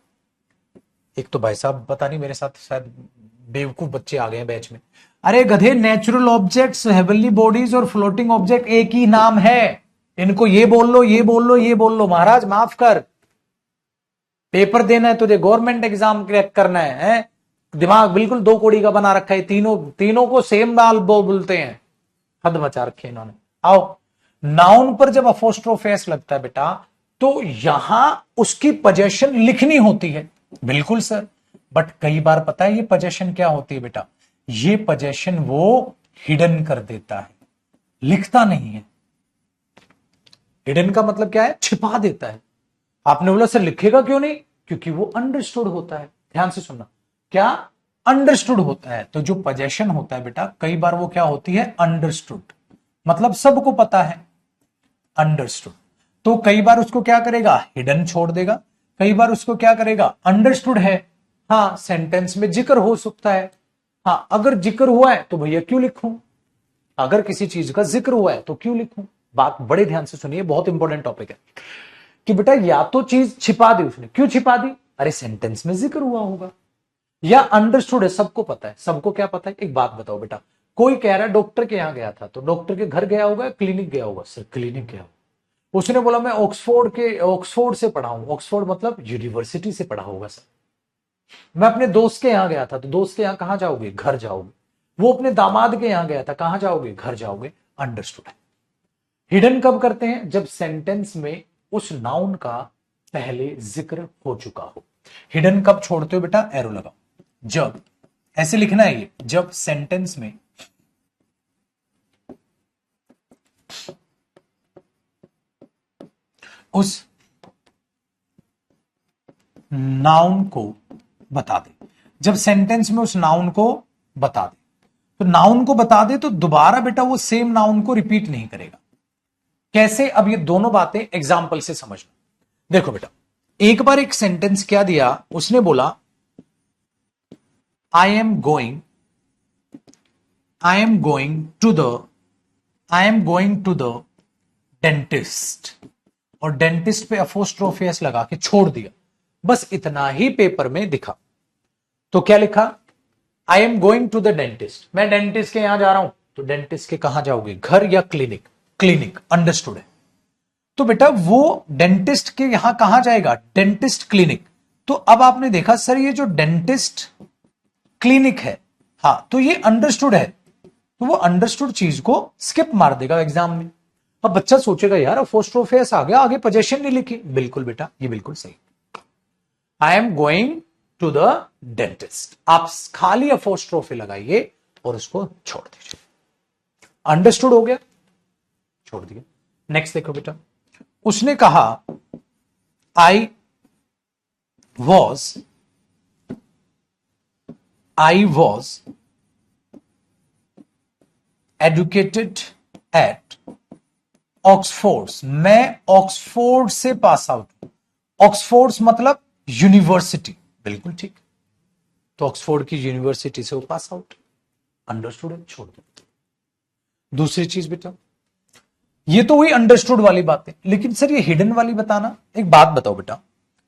एक तो भाई साहब पता नहीं मेरे साथ शायद बेवकूफ बच्चे आ गए हैं बैच में, अरे गधे, नेचुरल ऑब्जेक्ट्स, हेवनली बॉडीज और फ्लोटिंग ऑब्जेक्ट एक ही नाम है, इनको ये बोल लो, ये बोल लो, ये बोल लो। महाराज माफ कर, पेपर देना है तुझे, गवर्नमेंट एग्जाम क्रैक करना है? दिमाग बिल्कुल 2 कौड़ी का बना रखा है, तीनों को सेम बाल बोलते हैं। हद मचा रखी है इन्होंने। आओ, नाउन पर जब अपोस्ट्रोफेस लगता है बेटा, तो यहां उसकी पोजेशन लिखनी होती है। बिल्कुल सर, बट कई बार पता है ये पोजेशन क्या होती है बेटा? ये पोजेशन वो हिडन कर देता है, लिखता नहीं है। हिडन का मतलब क्या है? छिपा देता है। आपने बोला सर लिखेगा क्यों नहीं? क्योंकि वो अंडरस्टूड होता है। ध्यान से सुनना, क्या अंडरस्टूड होता है? तो जो पोजेशन होता है बेटा, कई बार वो क्या होती है? अंडरस्टूड, मतलब सबको पता है, अंडरस्टूड। तो कई बार उसको क्या करेगा? हिडन छोड़ देगा। कई बार उसको क्या करेगा? अंडरस्टूड है, हाँ सेंटेंस में जिक्र हो सकता है। हाँ, अगर जिक्र हुआ है तो भैया क्यों लिखूं? अगर किसी चीज का जिक्र हुआ है तो क्यों लिखूं? बात बड़े ध्यान से सुनिए, बहुत इंपॉर्टेंट टॉपिक है कि बेटा या तो चीज छिपा दी उसने, क्यों छिपा दी? अरे सेंटेंस में जिक्र हुआ होगा, या अंडरस्टूड है, सबको पता है। सबको क्या पता है? एक बात बताओ बेटा, कोई कह रहा है डॉक्टर के यहां गया था, तो डॉक्टर के घर गया होगा, क्लिनिक गया होगा? सर क्लिनिक गया होगा। उसने बोला मैं ऑक्सफोर्ड से पढ़ा हूं, ऑक्सफोर्ड मतलब यूनिवर्सिटी से पढ़ा होगा सर। मैं अपने दोस्त के यहां गया था, तो दोस्त के यहां कहां जाओगे? घर जाओगे। वो अपने दामाद के यहां गया था, कहां जाओगे? घर जाओगे। अंडरस्टूड है। हिडन कब करते हैं? जब सेंटेंस में उस नाउन का पहले जिक्र हो चुका हो। हिडन कब छोड़ते हो बेटा? एरो लगाओ। जब, ऐसे लिखना है ये, जब सेंटेंस में उस नाउन को बता दे, जब सेंटेंस में उस नाउन को बता दे, तो नाउन को बता दे तो दोबारा बेटा वो सेम नाउन को रिपीट नहीं करेगा। कैसे? अब ये दोनों बातें एग्जाम्पल से समझना। देखो बेटा, एक बार एक सेंटेंस क्या दिया उसने, बोला I am going to the dentist, और डेंटिस्ट पे अपोस्ट्रोफियस लगा के छोड़ दिया। बस इतना ही पेपर में दिखा। तो क्या लिखा? I am going to the dentist, मैं डेंटिस्ट के यहां जा रहा हूं। तो डेंटिस्ट के कहां जाओगे? घर या क्लिनिक? क्लिनिक। अंडरस्टूड है। तो बेटा वो डेंटिस्ट के यहां कहां जाएगा? Dentist clinic. तो अब आपने देखा सर ये जो डेंटिस्ट क्लिनिक है, हाँ तो ये अंडरस्टूड है, तो वो अंडरस्टूड चीज को स्किप मार देगा एग्जाम में। अब बच्चा सोचेगा यार अपोस्ट्रोफेस आ गया, आगे पोजीशन नहीं लिखी। बिल्कुल बेटा, ये बिल्कुल सही। I am going to the dentist, आप खाली अपोस्ट्रोफे लगाइए और उसको छोड़ दीजिए। अंडरस्टूड हो गया, छोड़ दिया। नेक्स्ट देखो बेटा, उसने कहा I was educated at Oxford, मैं ऑक्सफोर्ड से पास आउट हूं। ऑक्सफोर्ड मतलब यूनिवर्सिटी, बिल्कुल ठीक। तो ऑक्सफोर्ड की यूनिवर्सिटी से वो पास आउट। अंडरस्टूड है, छोड़ दो। दूसरी चीज बेटा, ये तो हुई अंडरस्टूड वाली बातें, लेकिन सर ये हिडन वाली बताना। एक बात बताओ बेटा,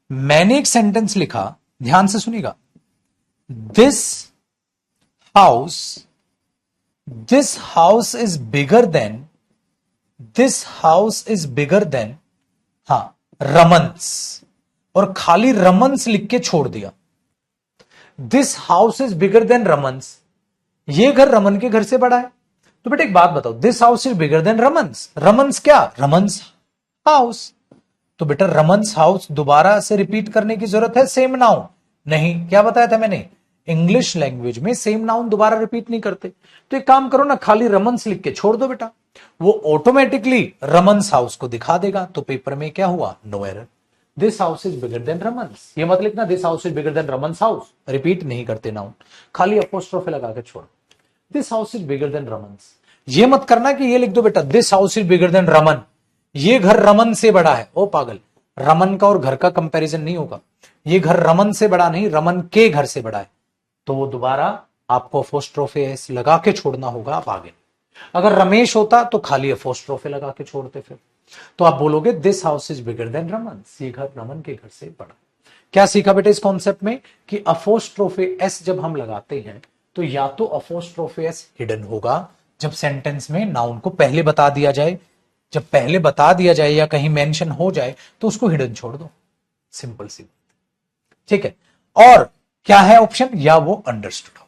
मैंने एक सेंटेंस लिखा, ध्यान से सुनिएगा, this house is bigger than हाँ रमन्स, और खाली रमन्स लिख के छोड़ दिया। This house is bigger than Raman's, ये घर रमन के घर से बड़ा है। तो बेटा एक बात बताओ, this house is bigger than Raman's. Raman's क्या? रमन्स हाउस। तो बेटा रमन्स हाउस दोबारा से रिपीट करने की जरूरत है सेम नाउन? नहीं। क्या बताया था मैंने? इंग्लिश लैंग्वेज में सेम नाउन दोबारा रिपीट नहीं करते। तो एक काम करो ना, खाली रमन्स लिख के छोड़ दो बेटा, वो ऑटोमेटिकली रमन्स हाउस को दिखा देगा। तो पेपर में क्या हुआ? No error. This house is bigger than Raman's, ये मत लिखना this house is bigger than Raman's house, repeat नहीं करते नाउन, खाली अपोस्ट्रोफी लगा के छोड़। This house is bigger than Raman's, ये मत करना कि ये लिख दो बेटा this house is bigger than Raman, ये घर रमन से बड़ा है। ओ पागल, रमन का और घर का कंपैरिजन नहीं होगा। ये घर रमन से बड़ा नहीं, रमन के घर से बड़ा है। तो वो दोबारा आपको अपोस्ट्रोफी एस लगा के छोड़ना होगा। आप आगे, अगर रमेश होता तो खाली अपोस्ट्रोफी लगा के छोड़ते, फिर तो आप बोलोगे this house is bigger than Raman, ये घर रमन के घर से बड़ा। क्या सीखा बेटे इस कॉन्सेप्ट में कि अपोस्ट्रोफी एस जब हम लगाते हैं तो या तो अपोस्ट्रोफी एस हिडन होगा जब सेंटेंस में नाउन को पहले बता दिया जाए, जब पहले बता दिया जाए या कहीं मेंशन हो जाए तो उसको हिडन छोड़ दो, सिंपल सी, ठीक है। और क्या है ऑप्शन? या वो अंडरस्टूड हो,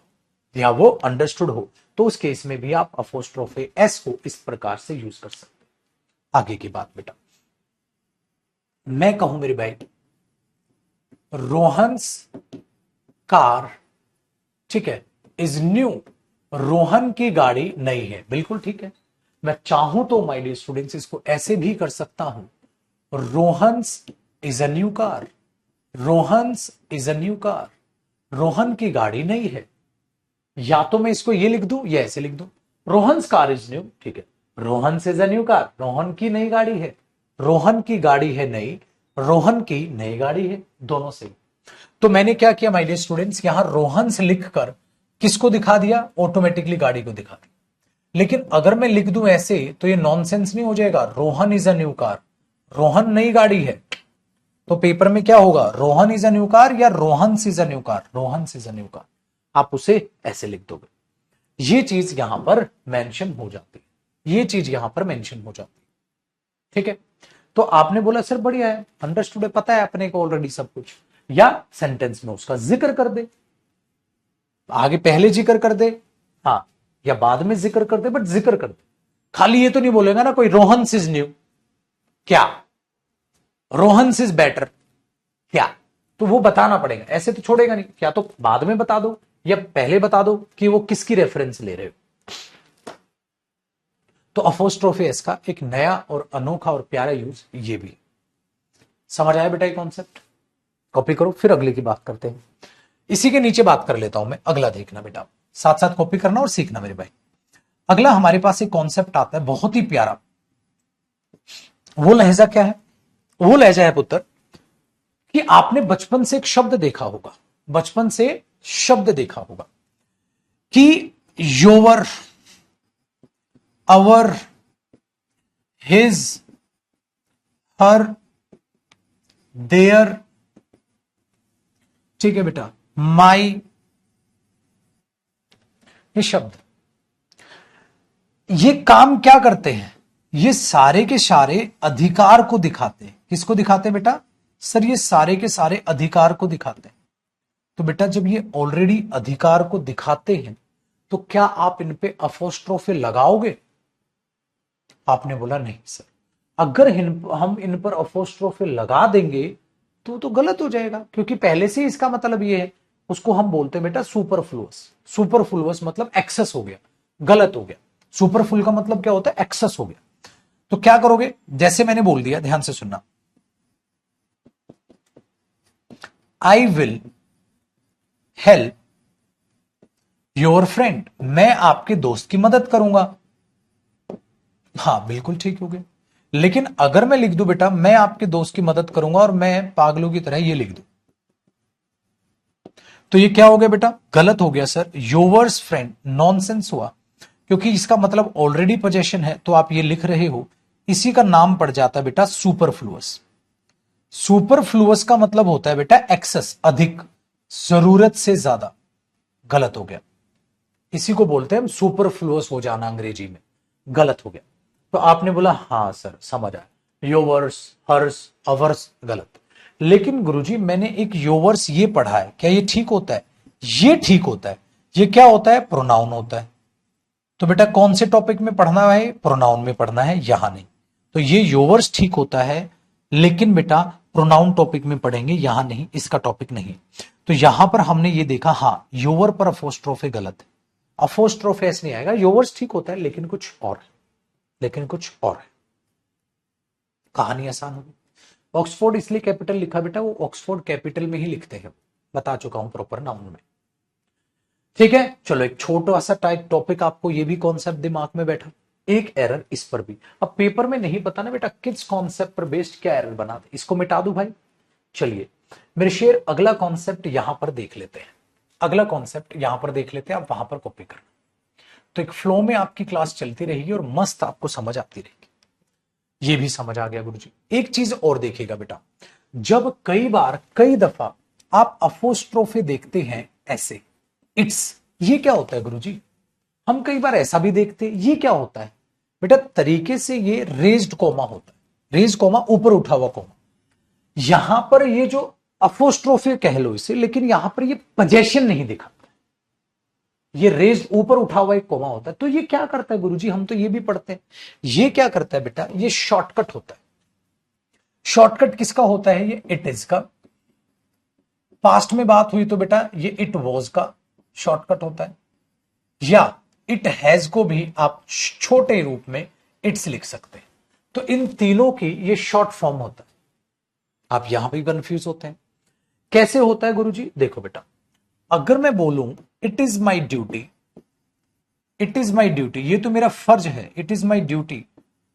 या वो अंडरस्टूड हो, तो उस केस में भी आप अपोस्ट्रोफी एस को इस प्रकार से यूज कर सकते। आगे की बात बेटा, मैं कहूं मेरे भाई रोहन्स कार, ठीक है, इज न्यू, रोहन की गाड़ी नई है, बिल्कुल ठीक है। मैं चाहूं तो माय डियर स्टूडेंट्स इसको ऐसे भी कर सकता हूं, Rohan's is a new car, Rohan's is a new car, Rohan की गाड़ी नई है। या तो मैं इसको ये लिख दूं या ऐसे लिख दूं, रोहन्स कार इज न्यू, ठीक है, Rohan is a new car, Rohan की नई गाड़ी है, रोहन की गाड़ी है नई, रोहन की नई गाड़ी है, दोनों से। तो मैंने क्या किया माय डियर स्टूडेंट्स, यहां रोहन्स लिखकर किसको दिखा दिया? ऑटोमेटिकली गाड़ी को दिखा दिया। लेकिन अगर मैं लिख दूं ऐसे तो ये नॉनसेंस नहीं हो जाएगा? Rohan is a new car, Rohan नई गाड़ी है, तो पेपर में क्या होगा? Rohan is a new car या Rohan's is a new car? Rohan's is a new car, आप उसे ऐसे लिख दोगे। ये चीज यहां पर मेंशन हो जाती है, ये चीज यहां पर मेंशन हो जाती है, ठीक है। तो आपने बोला सर बढ़िया है, अंडरस्टूड है, पता है अपने को ऑलरेडी सब कुछ, या सेंटेंस में उसका जिक्र कर दे, आगे पहले जिक्र कर दे, हाँ, या बाद में जिक्र कर दे, बट जिक्र कर दे। खाली ये तो नहीं बोलेगा ना कोई रोहन्स इज न्यू, क्या रोहन्स इज बेटर, क्या, तो वो बताना पड़ेगा, ऐसे तो छोड़ेगा नहीं। या तो बाद में बता दो या पहले बता दो कि वो किसकी रेफरेंस ले रहे हो। तो अपोस्ट्रोफी एस का एक नया और अनोखा और प्यारा यूज ये भी। समझ आया बेटा ये कॉन्सेप्ट? कॉपी करो, फिर अगले की बात करते हैं। इसी के नीचे बात कर लेता हूं मैं, अगला देखना बेटा, साथ साथ कॉपी करना और सीखना मेरे भाई। अगला हमारे पास एक कॉन्सेप्ट आता है बहुत ही प्यारा। वो लहजा क्या है? वो लहजा है पुत्र कि आपने बचपन से एक शब्द देखा होगा, बचपन से शब्द देखा होगा कि योवर, अवर, हिज, हर, देयर, ठीक है बेटा, माई, ये शब्द ये काम क्या करते हैं? ये सारे के सारे अधिकार को दिखाते हैं। किसको दिखाते हैं बेटा? सर ये सारे के सारे अधिकार को दिखाते हैं। तो बेटा जब ये ऑलरेडी अधिकार को दिखाते हैं तो क्या आप इन पे अपोस्ट्रोफी लगाओगे? आपने बोला नहीं सर, अगर हम इन पर अपोस्ट्रोफी लगा देंगे तो गलत हो जाएगा, क्योंकि पहले से इसका मतलब ये है, उसको हम बोलते हैं बेटा सुपरफ्लुअस। सुपरफ्लुअस मतलब एक्सेस हो गया, गलत हो गया। सुपरफ्लू का मतलब क्या होता है? एक्सेस हो गया। तो क्या करोगे? जैसे मैंने बोल दिया, ध्यान से सुनना, I will help your friend, मैं आपके दोस्त की मदद करूंगा। हाँ बिल्कुल ठीक हो गया। लेकिन अगर मैं लिख दूं बेटा मैं आपके दोस्त की मदद करूंगा और मैं पागलों की तरह ये लिख दूं, तो ये क्या हो गया बेटा? गलत हो गया सर। योवर्स फ्रेंड नॉनसेंस हुआ, क्योंकि इसका मतलब ऑलरेडी पोजेशन है, तो आप ये लिख रहे हो, इसी का नाम पड़ जाता है बेटा सुपरफ्लुअस। सुपरफ्लुअस का मतलब होता है बेटा एक्सेस, अधिक, जरूरत से ज्यादा। गलत हो गया, इसी को बोलते हैं हम सुपरफ्लुअस हो जाना अंग्रेजी में, गलत हो गया। तो आपने बोला हाँ सर समझ आया, योवर्स, हर्स, अवर्स, गलत। लेकिन गुरुजी मैंने एक योवर्स ये पढ़ा है, क्या ये ठीक होता है? ये ठीक होता है, ये क्या होता है? प्रोनाउन होता है। तो बेटा कौन से टॉपिक में पढ़ना है? प्रोनाउन में पढ़ना है, यहां नहीं। तो ये योवर्स ठीक होता है, लेकिन बेटा प्रोनाउन टॉपिक में पढ़ेंगे, यहां नहीं, इसका टॉपिक नहीं। तो यहां पर हमने ये देखा, हां योवर पर अपोस्ट्रोफे गलत है, अपोस्ट्रोफे ऐसे नहीं आएगा, योवर्स ठीक होता है लेकिन कुछ और है, लेकिन कुछ और है। कहानी आसान होगी। ऑक्सफोर्ड इसलिए कैपिटल लिखा बेटा, वो ऑक्सफोर्ड कैपिटल में ही लिखते हैं, बता चुका हूं प्रॉपर नाउन में। ठीक है, चलो एक छोटा सा टाइप टॉपिक, आपको ये भी कॉन्सेप्ट दिमाग में बैठा, एक एरर इस पर भी। अब पेपर में नहीं पता ना बेटा किस कॉन्सेप्ट पर बेस्ड क्या एरर बना दे, इसको मिटा दू भाई। चलिए मेरे शेर अगला कॉन्सेप्ट यहां पर देख लेते हैं, अगला कॉन्सेप्ट यहां पर देख लेते हैं, आप वहां पर कॉपी करना। तो एक फ्लो में आपकी क्लास चलती रहेगी और मस्त आपको समझ आती रहेगी। ये भी समझ आ गया गुरुजी। एक चीज और देखिएगा बेटा, जब कई बार कई दफा आप अपोस्ट्रोफे देखते हैं ऐसे, इट्स, ये क्या होता है गुरुजी? हम कई बार ऐसा भी देखते हैं, ये क्या होता है बेटा? तरीके से ये रेज्ड कोमा होता है, रेज्ड कोमा ऊपर उठा हुआ कोमा। यहां पर ये जो अपोस्ट्रोफे कह लो इसे, लेकिन यहां पर ये पोजेशन नहीं दिखाता, ये रेज ऊपर उठा हुआ एक कोमा होता है। तो ये क्या करता है गुरुजी? हम तो ये भी पढ़ते हैं, ये क्या करता है बेटा? ये शॉर्टकट होता है। शॉर्टकट किसका होता है? ये इट इज का। पास्ट में बात हुई तो बेटा ये इट वॉज का शॉर्टकट होता है, या इट हैज को भी आप छोटे रूप में इट्स लिख सकते हैं। तो इन तीनों की ये शॉर्ट फॉर्म होता है। आप यहां भी कंफ्यूज होते हैं, कैसे होता है गुरुजी? देखो बेटा, अगर मैं बोलूं it is my duty, it is my duty, ये तो मेरा फर्ज है, it is my duty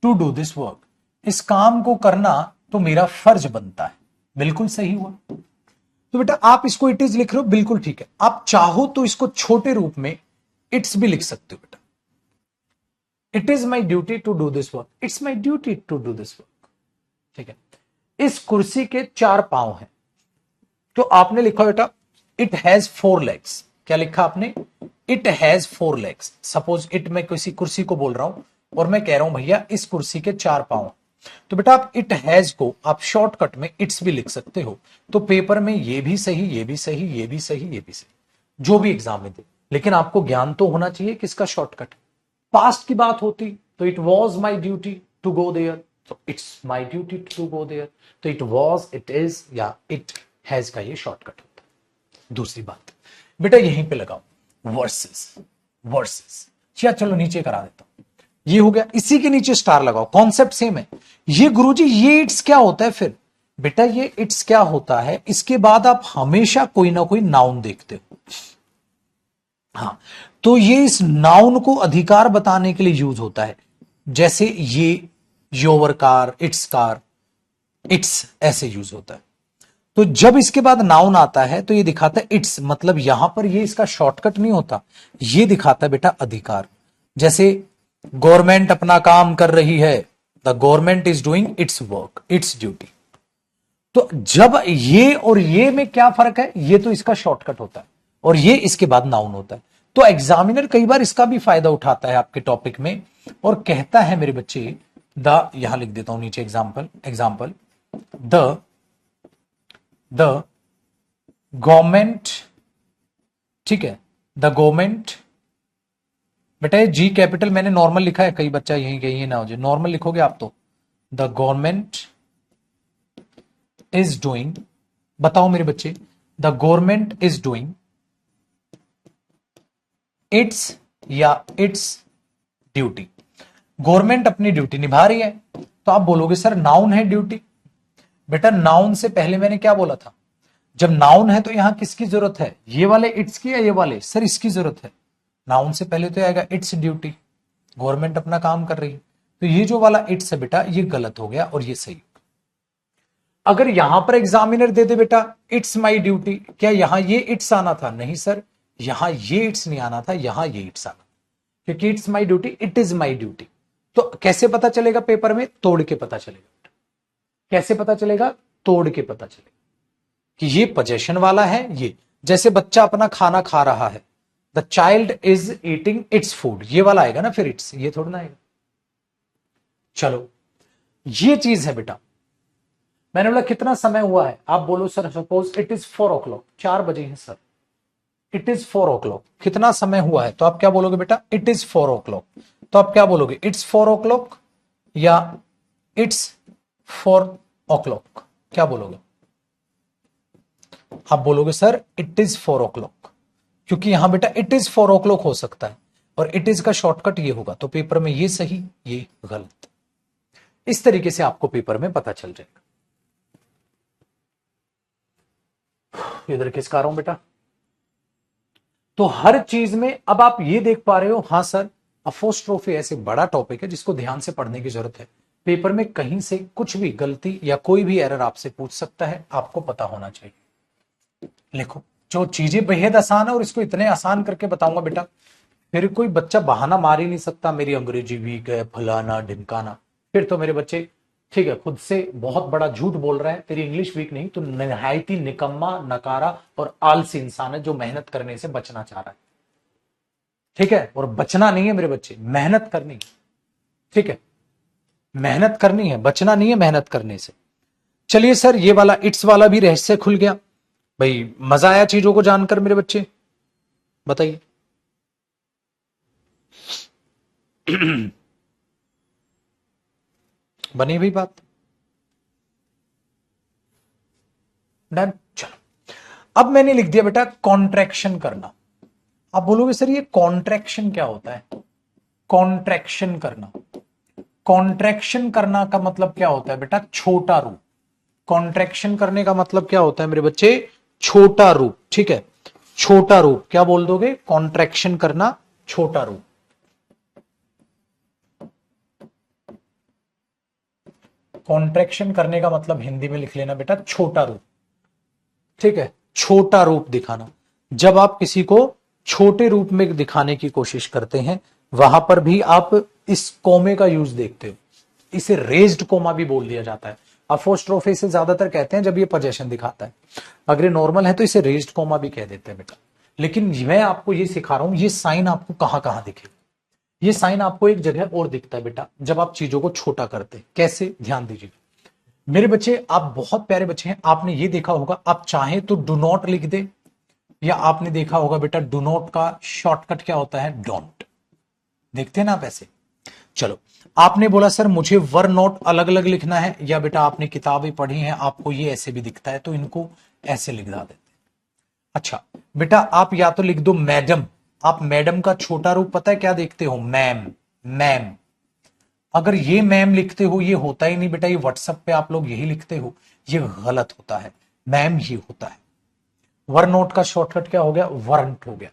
to do this work, इस काम को करना तो मेरा फर्ज बनता है, बिल्कुल सही हुआ। तो बेटा आप इसको इट इज लिख रहे हो, बिल्कुल ठीक है। आप चाहो तो इसको छोटे रूप में इट्स भी लिख सकते हो बेटा, it is my duty to do this work, it's my duty to do this work. ठीक है, इस कुर्सी के 4 पांव हैं, तो आपने लिखा बेटा इट हैज 4 लेग्स। क्या लिखा आपने? It has 4 legs. Suppose it, मैं किसी कुर्सी को बोल रहा हूं और मैं कह रहा हूं भैया इस कुर्सी के 4 पांव, तो बेटा आप इट हैज को आप शॉर्टकट में इट्स भी लिख सकते हो। तो पेपर में ये भी सही, ये भी सही, ये भी सही, ये भी सही, जो भी एग्जाम में दे, लेकिन आपको ज्ञान तो होना चाहिए किसका शॉर्टकट। पास्ट की बात होती तो it was my duty to go there, तो it's my duty to go there. तो इट वॉज, इट इज या इट हैज का ये शॉर्टकट होता है। दूसरी बात बेटा यहीं पे लगाओ, वर्सेस, वर्सेस, या चलो नीचे करा देता हूं, ये हो गया, इसी के नीचे स्टार लगाओ, कॉन्सेप्ट सेम है। ये गुरुजी ये इट्स क्या होता है फिर? बेटा ये इट्स क्या होता है, इसके बाद आप हमेशा कोई ना कोई नाउन देखते हो। हाँ, तो ये इस नाउन को अधिकार बताने के लिए यूज होता है, जैसे ये योवर कार, इट्स कार, इट्स ऐसे यूज होता है। तो जब इसके बाद नाउन आता है तो ये दिखाता है इट्स, मतलब यहां पर ये इसका शॉर्टकट नहीं होता, ये दिखाता है बेटा अधिकार। जैसे गवर्नमेंट अपना काम कर रही है, the government is doing it's work, it's duty. तो जब ये और ये में क्या फर्क है? ये तो इसका शॉर्टकट होता है और ये इसके बाद नाउन होता है। तो एग्जामिनर कई बार इसका भी फायदा उठाता है आपके टॉपिक में और कहता है मेरे बच्चे, द, यहां लिख देता हूं नीचे एग्जाम्पल, एग्जाम्पल, द गवर्नमेंट, ठीक है, द गवर्नमेंट, बेटा ये जी कैपिटल मैंने नॉर्मल लिखा है, कई बच्चा यही कहीं ना हो जाए, नॉर्मल लिखोगे आप तो, द गवर्नमेंट इज डूइंग, बताओ मेरे बच्चे, the government is doing it's या इट्स ड्यूटी। गवर्नमेंट अपनी ड्यूटी निभा रही है, तो आप बोलोगे सर नाउन है ड्यूटी। बेटा नाउन से पहले मैंने क्या बोला था? जब नाउन है तो यहां किसकी जरूरत है? ये वाले इट्स की या ये वाले? सर इसकी जरूरत है। नाउन से पहले तो आएगा इट्स ड्यूटी, गवर्नमेंट अपना काम कर रही है, तो ये जो वाला इट्स है बेटा ये गलत हो गया और ये सही। अगर यहां पर एग्जामिनर दे दे बेटा इट्स माई ड्यूटी, क्या यहां ये इट्स आना था? नहीं सर, यहां ये इट्स नहीं आना था, यहां ये इट्स आना, क्योंकि it's my duty, it is my duty. तो कैसे पता चलेगा पेपर में? तोड़ के पता चलेगा। कैसे पता चलेगा? तोड़ के पता चलेगा कि ये पोजेशन वाला है। ये जैसे बच्चा अपना खाना खा रहा है, the child is eating its food, ये वाला आएगा ना फिर इट्स, ये थोड़ा ना आएगा। चलो ये चीज है बेटा। मैंने बोला कितना समय हुआ है? आप बोलो sir suppose it is 4 o'clock, 4 बजे हैं सर, इट इज 4 o'clock, कितना समय हुआ है, तो आप क्या बोलोगे बेटा, इट इज 4 o'clock। तो आप क्या बोलोगे, इट्स 4 o'clock या इट्स 4 o'clock, क्या बोलोगे? आप बोलोगे सर इट इज 4 o'clock, क्योंकि यहां बेटा इट इज 4 o'clock हो सकता है और इट इज का शॉर्टकट ये होगा, तो पेपर में ये सही ये गलत, इस तरीके से आपको पेपर में पता चल जाएगा। इधर खिसका रहा हूं बेटा। तो हर चीज में अब आप ये देख पा रहे हो, हाँ सर अपोस्ट्रोफी ऐसे बड़ा टॉपिक है जिसको ध्यान से पढ़ने की जरूरत है। पेपर में कहीं से कुछ भी गलती या कोई भी एरर आपसे पूछ सकता है, आपको पता होना चाहिए। लिखो, जो चीजें बेहद आसान है और इसको इतने आसान करके बताऊंगा बेटा, फिर कोई बच्चा बहाना मार ही नहीं सकता मेरी अंग्रेजी वीक है फलाना ढिमकाना। फिर तो मेरे बच्चे ठीक है खुद से बहुत बड़ा झूठ बोल रहा है, तेरी इंग्लिश वीक नहीं, तो निहायत ही निकम्मा नकारा और आलसी इंसान है जो मेहनत करने से बचना चाह रहा है। ठीक है, और बचना नहीं है मेरे बच्चे, मेहनत करनी। ठीक है, मेहनत करनी है, बचना नहीं है मेहनत करने से। चलिए सर ये वाला इट्स वाला भी रहस्य खुल गया भाई, मजा आया चीजों को जानकर मेरे बच्चे, बताइए। बनी हुई बात डन। चलो अब मैंने लिख दिया बेटा कॉन्ट्रैक्शन करना। आप बोलोगे सर ये कॉन्ट्रैक्शन क्या होता है? कॉन्ट्रैक्शन करना, कॉन्ट्रैक्शन करना का मतलब क्या होता है बेटा? छोटा रूप। कॉन्ट्रैक्शन करने का मतलब क्या होता है मेरे बच्चे? छोटा रूप। ठीक है, छोटा रूप क्या बोल दोगे? कॉन्ट्रैक्शन करना छोटा रूप। कॉन्ट्रैक्शन करने का मतलब हिंदी में लिख लेना बेटा छोटा रूप। ठीक है, छोटा रूप दिखाना। जब आप किसी को छोटे रूप में दिखाने की कोशिश करते हैं वहां पर भी आप इस कोमे का यूज देखते हो, इसे रेज्ड कोमा भी बोल दिया जाता है। अपोस्ट्रोफी से ज्यादातर कहते हैं जब ये पोजेशन दिखाता है, अगर ये नॉर्मल है तो इसे रेज्ड कोमा भी कह देते हैं बेटा। लेकिन मैं आपको ये सिखा रहा हूं, ये साइन आपको कहां कहां दिखे। ये साइन आपको एक जगह और दिखता है बेटा, जब आप चीजों को छोटा करते हैं। कैसे? ध्यान दीजिए मेरे बच्चे, आप बहुत प्यारे बच्चे हैं, आपने ये देखा होगा, आप चाहे तो डू नॉट लिख दे, या आपने देखा होगा बेटा डू नॉट का शॉर्टकट क्या होता है? डोंट। देखते हैं ना आप ऐसे। चलो आपने बोला सर मुझे वर नोट अलग अलग लिखना है, या बेटा आपने किताबें पढ़ी हैं आपको ये ऐसे भी दिखता है तो इनको ऐसे लिख देते हैं। अच्छा बेटा आप या तो लिख दो मैडम। आप मैडम का छोटा रूप पता है क्या देखते हो? मैम। मैम, अगर ये मैम लिखते हो ये होता ही नहीं बेटा, ये व्हाट्सएप पे आप लोग यही लिखते हो, ये गलत होता है। मैम ये होता है। वर नोट का शॉर्टकट क्या हो गया? वरंट हो गया।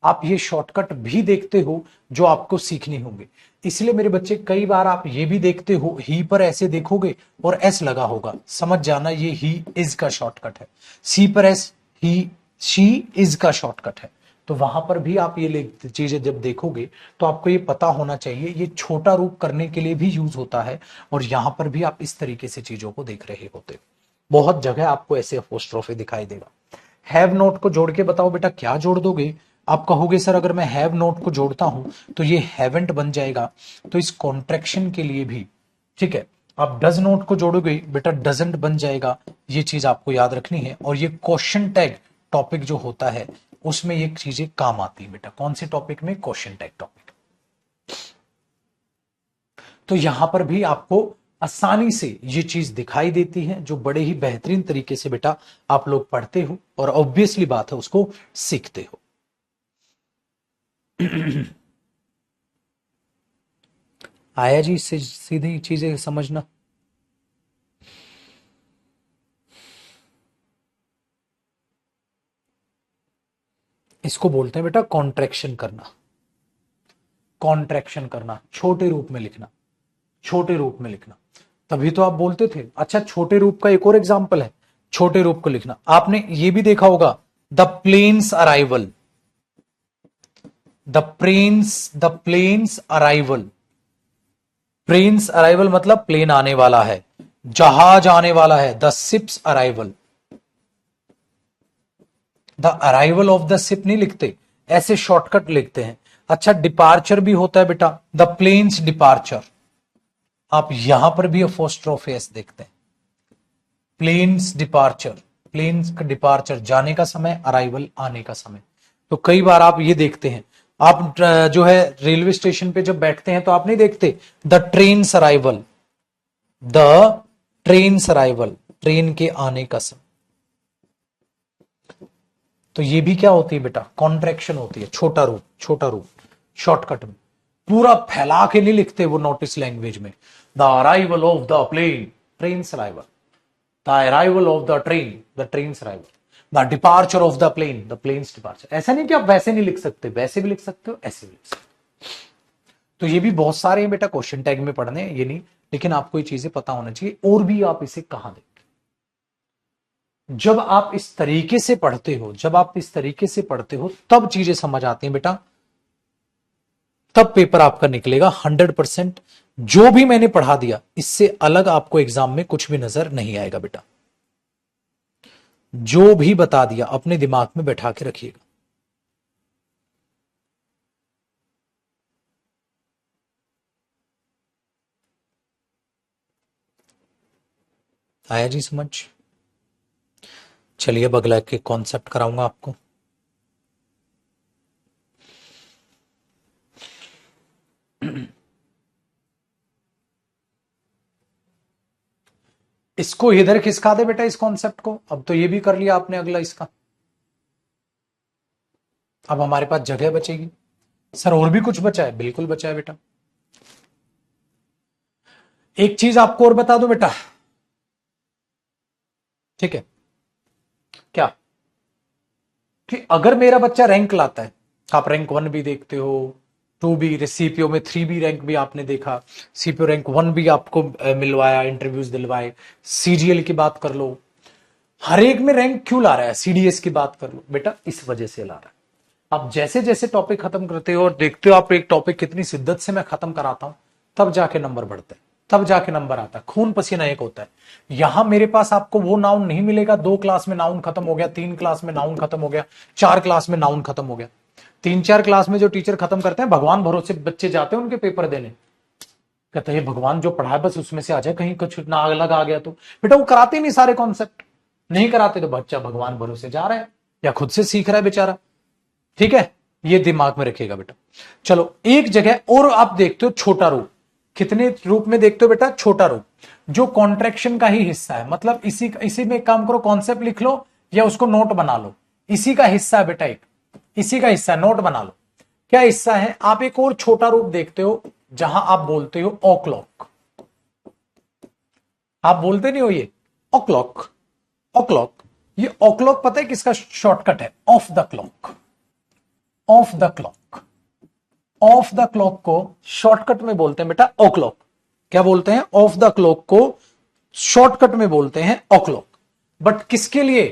आप ये शॉर्टकट भी देखते हो जो आपको सीखने होंगे। इसलिए मेरे बच्चे कई बार आप ये भी देखते हो, ही पर ऐसे देखोगे और एस लगा होगा, समझ जाना ये ही इज का शॉर्टकट है। सी पर एस, ही शी इज का शॉर्टकट है। तो वहां पर भी आप ये चीजें जब देखोगे तो आपको ये पता होना चाहिए ये छोटा रूप करने के लिए भी यूज होता है, और यहां पर भी आप इस तरीके से चीजों को देख रहे होते हो। बहुत जगह आपको ऐसे अपोस्ट्रोफी दिखाई देगा। हैव नोट को जोड़ के बताओ बेटा क्या जोड़ दोगे? आप कहोगे सर अगर मैं हैव नोट को जोड़ता हूं तो ये हैवेंट बन जाएगा, तो इस कॉन्ट्रैक्शन के लिए भी ठीक है। आप डज नोट को जोड़ोगे बेटा डजंट बन जाएगा, ये चीज आपको याद रखनी है। और ये क्वेश्चन टैग टॉपिक जो होता है उसमें ये चीजें काम आती है बेटा। कौन से टॉपिक में? Question tag topic. तो यहां पर भी आपको आसानी से ये चीज दिखाई देती है, जो बड़े ही बेहतरीन तरीके से बेटा आप लोग पढ़ते हो और ऑब्वियसली बात है उसको सीखते हो। आया जी इससे सीधी चीजें समझना। इसको बोलते हैं बेटा कॉन्ट्रैक्शन करना। कॉन्ट्रैक्शन करना, छोटे रूप में लिखना, छोटे रूप में लिखना। तभी तो आप बोलते थे। अच्छा छोटे रूप का एक और एग्जांपल है, छोटे रूप को लिखना। आपने ये भी देखा होगा the plane's arrival. The plane's arrival. Plane's arrival मतलब प्लेन आने वाला है, जहाज आने वाला है। The ship's arrival. The arrival of the ship नहीं लिखते, ऐसे शॉर्टकट लिखते हैं। अच्छा डिपार्चर भी होता है बेटा, द प्लेन्स डिपार्चर। आप यहां पर भी अपोस्ट्रोफी एस देखते हैं। प्लेन्स डिपार्चर, प्लेन्स का डिपार्चर जाने का समय, अराइवल आने का समय। तो कई बार आप ये देखते हैं, आप जो है रेलवे स्टेशन पे जब बैठते हैं तो आप नहीं देखते the train arrival, the train arrival, train के आने का समय। तो ये भी क्या होती है बेटा, कॉन्ट्रैक्शन होती है, छोटा रूप, छोटा रूप, शॉर्टकट में। पूरा फैला के नहीं लिखते वो नोटिस लैंग्वेज में, the arrival of the plane, train arrival, the arrival of the train, the train arrival, the departure of the plane, the plane's departure. ऐसा नहीं कि आप वैसे नहीं लिख सकते, वैसे भी लिख सकते हो, ऐसे भी लिख सकते हो। तो ये भी बहुत सारे हैं बेटा क्वेश्चन टैग में पढ़ने, ये नहीं, लेकिन आपको ये चीजें पता होना चाहिए। और भी आप इसे कहां देखते, जब आप इस तरीके से पढ़ते हो, जब आप इस तरीके से पढ़ते हो तब चीजें समझ आती हैं बेटा, तब पेपर आपका निकलेगा 100%। जो भी मैंने पढ़ा दिया इससे अलग आपको एग्जाम में कुछ भी नजर नहीं आएगा बेटा। जो भी बता दिया अपने दिमाग में बैठा के रखिएगा। आया जी समझ? चलिए अब अगला के कॉन्सेप्ट कराऊंगा आपको। इसको इधर खिसका दे बेटा, इस कॉन्सेप्ट को। अब तो ये भी कर लिया आपने अगला इसका, अब हमारे पास जगह बचेगी। सर और भी कुछ बचा है? बिल्कुल बचा है बेटा। एक चीज आपको और बता दो बेटा, ठीक है, क्या कि अगर मेरा बच्चा रैंक लाता है, आप रैंक 1 भी देखते हो, 2 भी, सीपीओ में 3 भी रैंक भी आपने देखा, सीपीओ रैंक 1 भी आपको मिलवाया, इंटरव्यूज दिलवाए, सीजीएल की बात कर लो, हर एक में रैंक क्यों ला रहा है, सीडीएस की बात कर लो बेटा, इस वजह से ला रहा है। आप जैसे जैसे टॉपिक खत्म करते हो और देखते हो आप एक टॉपिक कितनी शिद्दत से मैं खत्म कराता हूं, तब जाके नंबर बढ़ते हैं, तब जाके नंबर आता है। खून पसीना एक होता है। यहां मेरे पास आपको वो नाउन नहीं मिलेगा, 2 क्लास में नाउन खत्म हो गया, 3 क्लास में नाउन खत्म हो गया, 4 क्लास में नाउन खत्म हो गया। 3-4 क्लास में जो टीचर खत्म करते हैं, भगवान भरोसे बच्चे जाते हैं उनके पेपर देने, कहते हैं भगवान जो पढ़ा है बस उसमें से आ जाए, कहीं कुछ ना अलग आ गया तो। बेटा वो कराते नहीं सारे कॉन्सेप्ट, नहीं कराते तो बच्चा भगवान भरोसे जा रहा है या खुद से सीख रहा है बेचारा। ठीक है, ये दिमाग में रखिएगा बेटा। चलो एक जगह और आप देखते हो छोटा रूप, कितने रूप में देखते हो बेटा? छोटा रूप, जो कॉन्ट्रैक्शन का ही हिस्सा है, मतलब इसी में काम करो, कॉन्सेप्ट लिख लो या उसको नोट बना लो, इसी का हिस्सा है बेटा, एक इसी का हिस्सा, नोट बना लो क्या हिस्सा है। आप एक और छोटा रूप देखते हो जहां आप बोलते हो ओ क्लॉक, आप बोलते नहीं हो ये ओ क्लॉक, ओ क्लॉक। ये ओ क्लॉक पता है किसका शॉर्टकट है? Of the clock, of the clock. Of the clock को शॉर्टकट में बोलते हैं बेटा ओ क्लॉक। क्या बोलते हैं? ऑफ द क्लॉक को शॉर्टकट में बोलते हैं ओ क्लॉक। बट किसके लिए?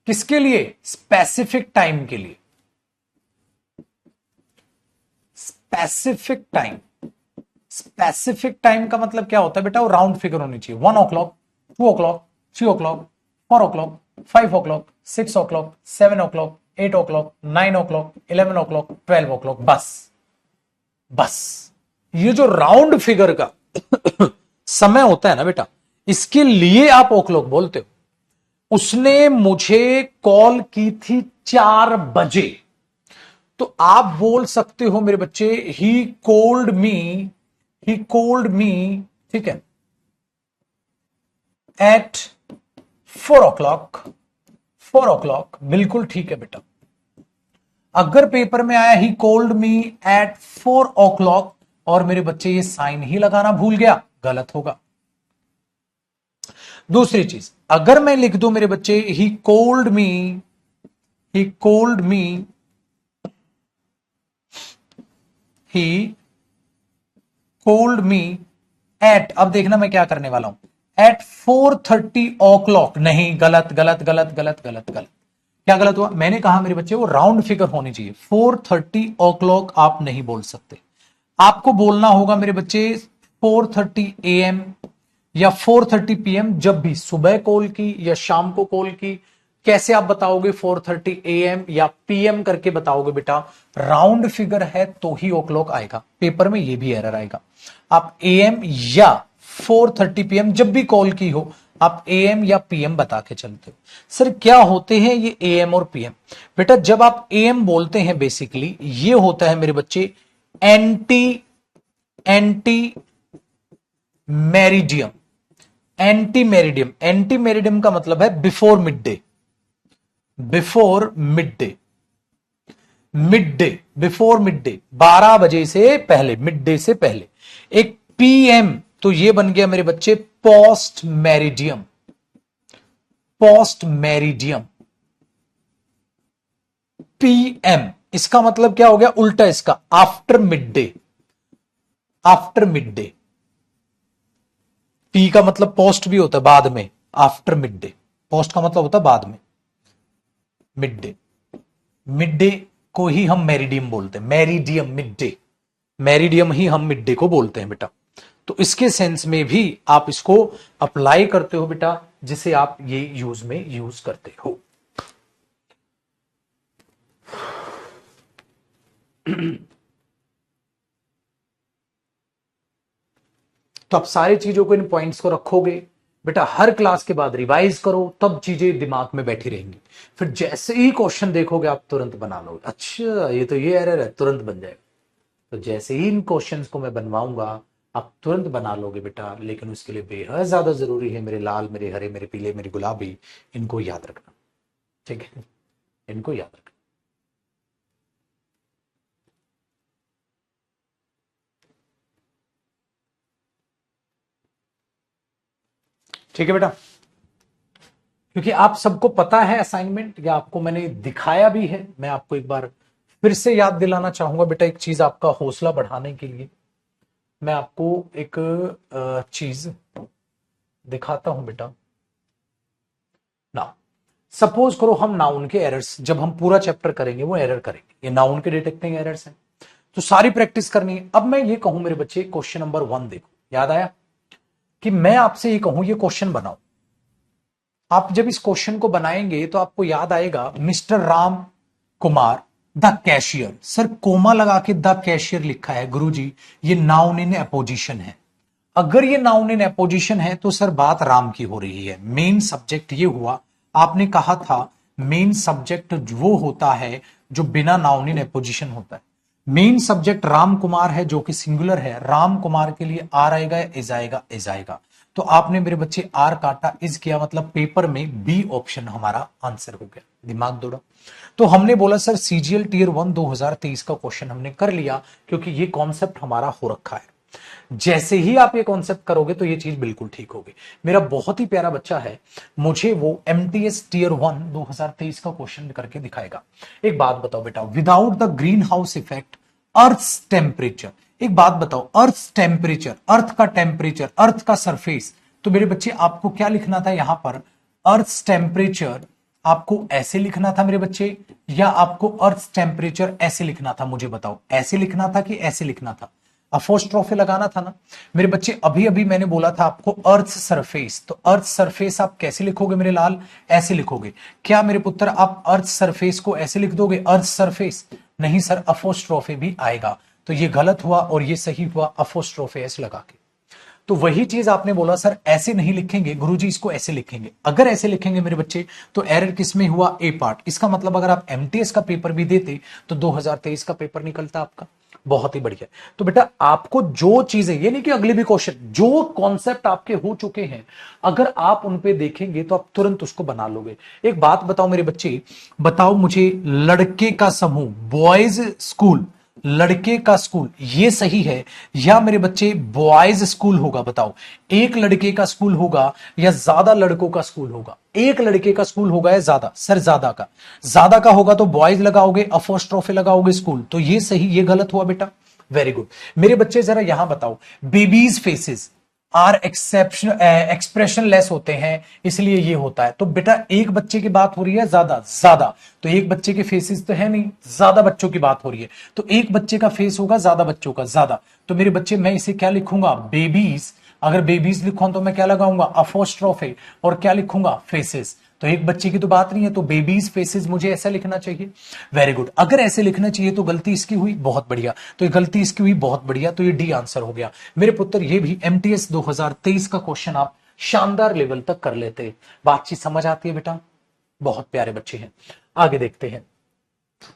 किसके लिए? स्पेसिफिक टाइम के लिए, स्पेसिफिक टाइम। स्पेसिफिक टाइम का मतलब क्या होता है बेटा? वो राउंड फिगर होनी चाहिए। 1 o'clock, 2 o'clock, 3 o'clock, 4 o'clock, 5 o'clock, 6 o'clock, 7 o'clock, 8 o'clock, 9 o'clock, 11 o'clock, 12 o'clock, बस बस। ये जो राउंड फिगर का समय होता है ना बेटा, इसके लिए आप ओ क्लॉक बोलते हो। उसने मुझे कॉल की थी 4 बजे, तो आप बोल सकते हो मेरे बच्चे, he called me, he called me, ठीक है, एट 4 o'clock, 4 o'clock, बिल्कुल ठीक है बेटा। अगर पेपर में आया he called me at 4 o'clock और मेरे बच्चे ये साइन ही लगाना भूल गया, गलत होगा। दूसरी चीज, अगर मैं लिख दूं मेरे बच्चे he called me, he called me, he called me at, अब देखना मैं क्या करने वाला हूं, एट 4:30 o'clock, नहीं, गलत गलत गलत गलत गलत गलत। क्या गलत हुआ? मैंने कहा मेरे बच्चे वो राउंड फिगर होनी चाहिए, 4:30 o'clock आप नहीं बोल सकते, आपको बोलना होगा मेरे बच्चे 4:30 AM या 4:30 PM, जब भी सुबह कॉल की या शाम को कॉल की। कैसे आप बताओगे 4:30 AM या PM करके बताओगे बेटा? राउंड फिगर है तो ही ओ क्लॉक आएगा। पेपर में ये भी एरर आएगा। आप AM या 4:30 PM जब भी कॉल की हो, आप एएम या पीएम बता के चलते हो। सर क्या होते हैं ये एएम और पीएम? बेटा जब आप एएम बोलते हैं बेसिकली ये होता है मेरे बच्चे anti anti meridiem. Anti meridiem, anti meridiem का मतलब है before mid day, before mid day, mid day, before mid day, 12 बजे से पहले, मिड डे से पहले। एक पीएम तो ये बन गया मेरे बच्चे post meridiem, post meridiem. PM इसका मतलब क्या हो गया उल्टा इसका, after mid day, after mid day. P का मतलब पोस्ट भी होता है बाद में, आफ्टर मिड डे, पोस्ट का मतलब होता है बाद में, मिड डे। मिड डे को ही हम मेरिडियम बोलते हैं, मेरिडियम मिड डे, मेरिडियम ही हम मिड डे को बोलते हैं बेटा। तो इसके सेंस में भी आप इसको अप्लाई करते हो बेटा, जिसे आप ये यूज में यूज करते हो। तो आप सारी चीजों को, इन पॉइंट्स को रखोगे बेटा, हर क्लास के बाद रिवाइज करो, तब चीजें दिमाग में बैठी रहेंगी। फिर जैसे ही क्वेश्चन देखोगे आप तुरंत बना लोगे, अच्छा ये तो ये एरर है, तुरंत बन जाएगा। तो जैसे ही इन क्वेश्चंस को मैं बनवाऊंगा आप तुरंत बना लोगे बेटा। लेकिन उसके लिए बेहद ज्यादा जरूरी है मेरे लाल, मेरे हरे, मेरे पीले, मेरे गुलाबी, इनको याद रखना, ठीक है, इनको याद रखना। ठीक है बेटा, क्योंकि आप सबको पता है असाइनमेंट, या आपको मैंने दिखाया भी है। मैं आपको एक बार फिर से याद दिलाना चाहूंगा बेटा, एक चीज आपका हौसला बढ़ाने के लिए मैं आपको एक चीज दिखाता हूं बेटा। ना सपोज करो हम नाउन के एरर्स, जब हम पूरा चैप्टर करेंगे वो एरर करेंगे, ये नाउन के डिटेक्टिंग एरर्स हैं, तो सारी प्रैक्टिस करनी है। अब मैं ये कहूं मेरे बच्चे, क्वेश्चन नंबर 1 देखो, याद आया कि मैं आपसे ये कहूं ये क्वेश्चन बनाओ। आप जब इस क्वेश्चन को बनाएंगे तो आपको याद आएगा mister Ram Kumar the cashier. Sir comma लगा के द कैशियर लिखा है गुरुजी, ये नाउन इन अपोजिशन है। अगर ये नाउन इन अपोजिशन है तो सर बात राम की हो रही है। मेन सब्जेक्ट ये हुआ, आपने कहा था मेन सब्जेक्ट वो होता है जो बिना नाउन इन अपोजिशन होता है। मेन सब्जेक्ट राम कुमार है जो कि सिंगुलर है। राम कुमार के लिए आर आएगा, इज आएगा, इज आएगा। तो आपने मेरे बच्चे आर काटा, इज किया, मतलब पेपर में बी ऑप्शन हमारा आंसर हो गया। दिमाग दौड़ा। तो हमने बोला सर सीजीएल टीयर 1 2023 का क्वेश्चन हमने कर लिया, क्योंकि ये कॉन्सेप्ट हमारा हो रखा है। जैसे ही आप ये कॉन्सेप्ट करोगे तो ये चीज बिल्कुल ठीक होगी। मेरा बहुत ही प्यारा बच्चा है, मुझे वो एमटीएस टीयर 1 2023 का क्वेश्चन करके दिखाएगा। एक बात बताओ बेटा, without the green house effect earth temperature, एक बात बताओ, अर्थ टेम्परेचर, अर्थ का टेम्परेचर, अर्थ का सरफेस, तो मेरे बच्चे आपको क्या लिखना था यहां पर, अर्थ टेम्परेचर आपको ऐसे लिखना था मेरे बच्चे, या आपको अर्थ टेम्परेचर ऐसे लिखना था? मुझे बताओ, ऐसे लिखना था कि ऐसे लिखना था? अपोस्ट्रोफी लगाना था ना मेरे बच्चे। अभी अभी मैंने बोला था आपको अर्थ सरफेस, तो अर्थ सरफेस आप कैसे लिखोगे मेरे लाल? ऐसे लिखोगे। क्या मेरे पुत्र आप अर्थ सरफेस को ऐसे लिख दोगे, अर्थ सरफेस? नहीं सर, अपोस्ट्रोफी भी आएगा। तो ये गलत हुआ और ये सही हुआ, अपोस्ट्रोफी ऐसे लगा के। तो वही चीज आपने बोला सर ऐसे नहीं लिखेंगे गुरुजी, इसको ऐसे लिखेंगे। अगर ऐसे लिखेंगे मेरे बच्चे तो एरर किसमें हुआ? ए पार्ट। इसका मतलब अगर आप एमटीएस का पेपर भी देते तो 2023 का पेपर निकलता आपका। बहुत ही बढ़िया। तो बेटा आपको जो चीजें, ये नहीं कि अगले भी क्वेश्चन, जो कॉन्सेप्ट आपके हो चुके हैं अगर आप उन पे देखेंगे तो आप तुरंत उसको बना लोगे। एक बात बताओ मेरे बच्चे, बताओ मुझे, लड़के का समूह, बॉयज स्कूल, लड़के का स्कूल, ये सही है या मेरे बच्चे बॉयज स्कूल होगा? बताओ, एक लड़के का स्कूल होगा या ज्यादा लड़कों का स्कूल होगा? एक लड़के का स्कूल होगा या ज्यादा? सर ज्यादा का। ज्यादा का होगा तो बॉयज लगाओगे, अपोस्ट्रोफी लगाओगे स्कूल, तो ये सही, ये गलत हुआ बेटा। Very good. मेरे बच्चे जरा यहां बताओ, babies faces are expressionless होते हैं, इसलिए ये होता है। तो बेटा एक बच्चे की बात हो रही है, ज्यादा ज्यादा, तो एक बच्चे के फेसेस तो है नहीं, ज्यादा बच्चों की बात हो रही है, तो एक बच्चे का फेस होगा, ज्यादा बच्चों का ज्यादा। तो मेरे बच्चे मैं इसे क्या लिखूंगा? बेबीज। अगर बेबीज लिखूं तो मैं क्या लगाऊंगा? अपोस्ट्रोफी। और क्या लिखूंगा? फेसेस। तो एक बच्चे की तो बात नहीं है, तो बेबीज फेसेस मुझे ऐसा लिखना चाहिए। Very good. अगर ऐसे लिखना चाहिए तो गलती इसकी हुई, बहुत बढ़िया। तो ये गलती इसकी हुई, बहुत बढ़िया। तो ये डी आंसर हो गया मेरे पुत्र। ये भी एमटीएस 2023 का क्वेश्चन आप शानदार लेवल तक कर लेते हैं। बातचीत समझ आती है बेटा? बहुत प्यारे बच्चे हैं। आगे देखते हैं।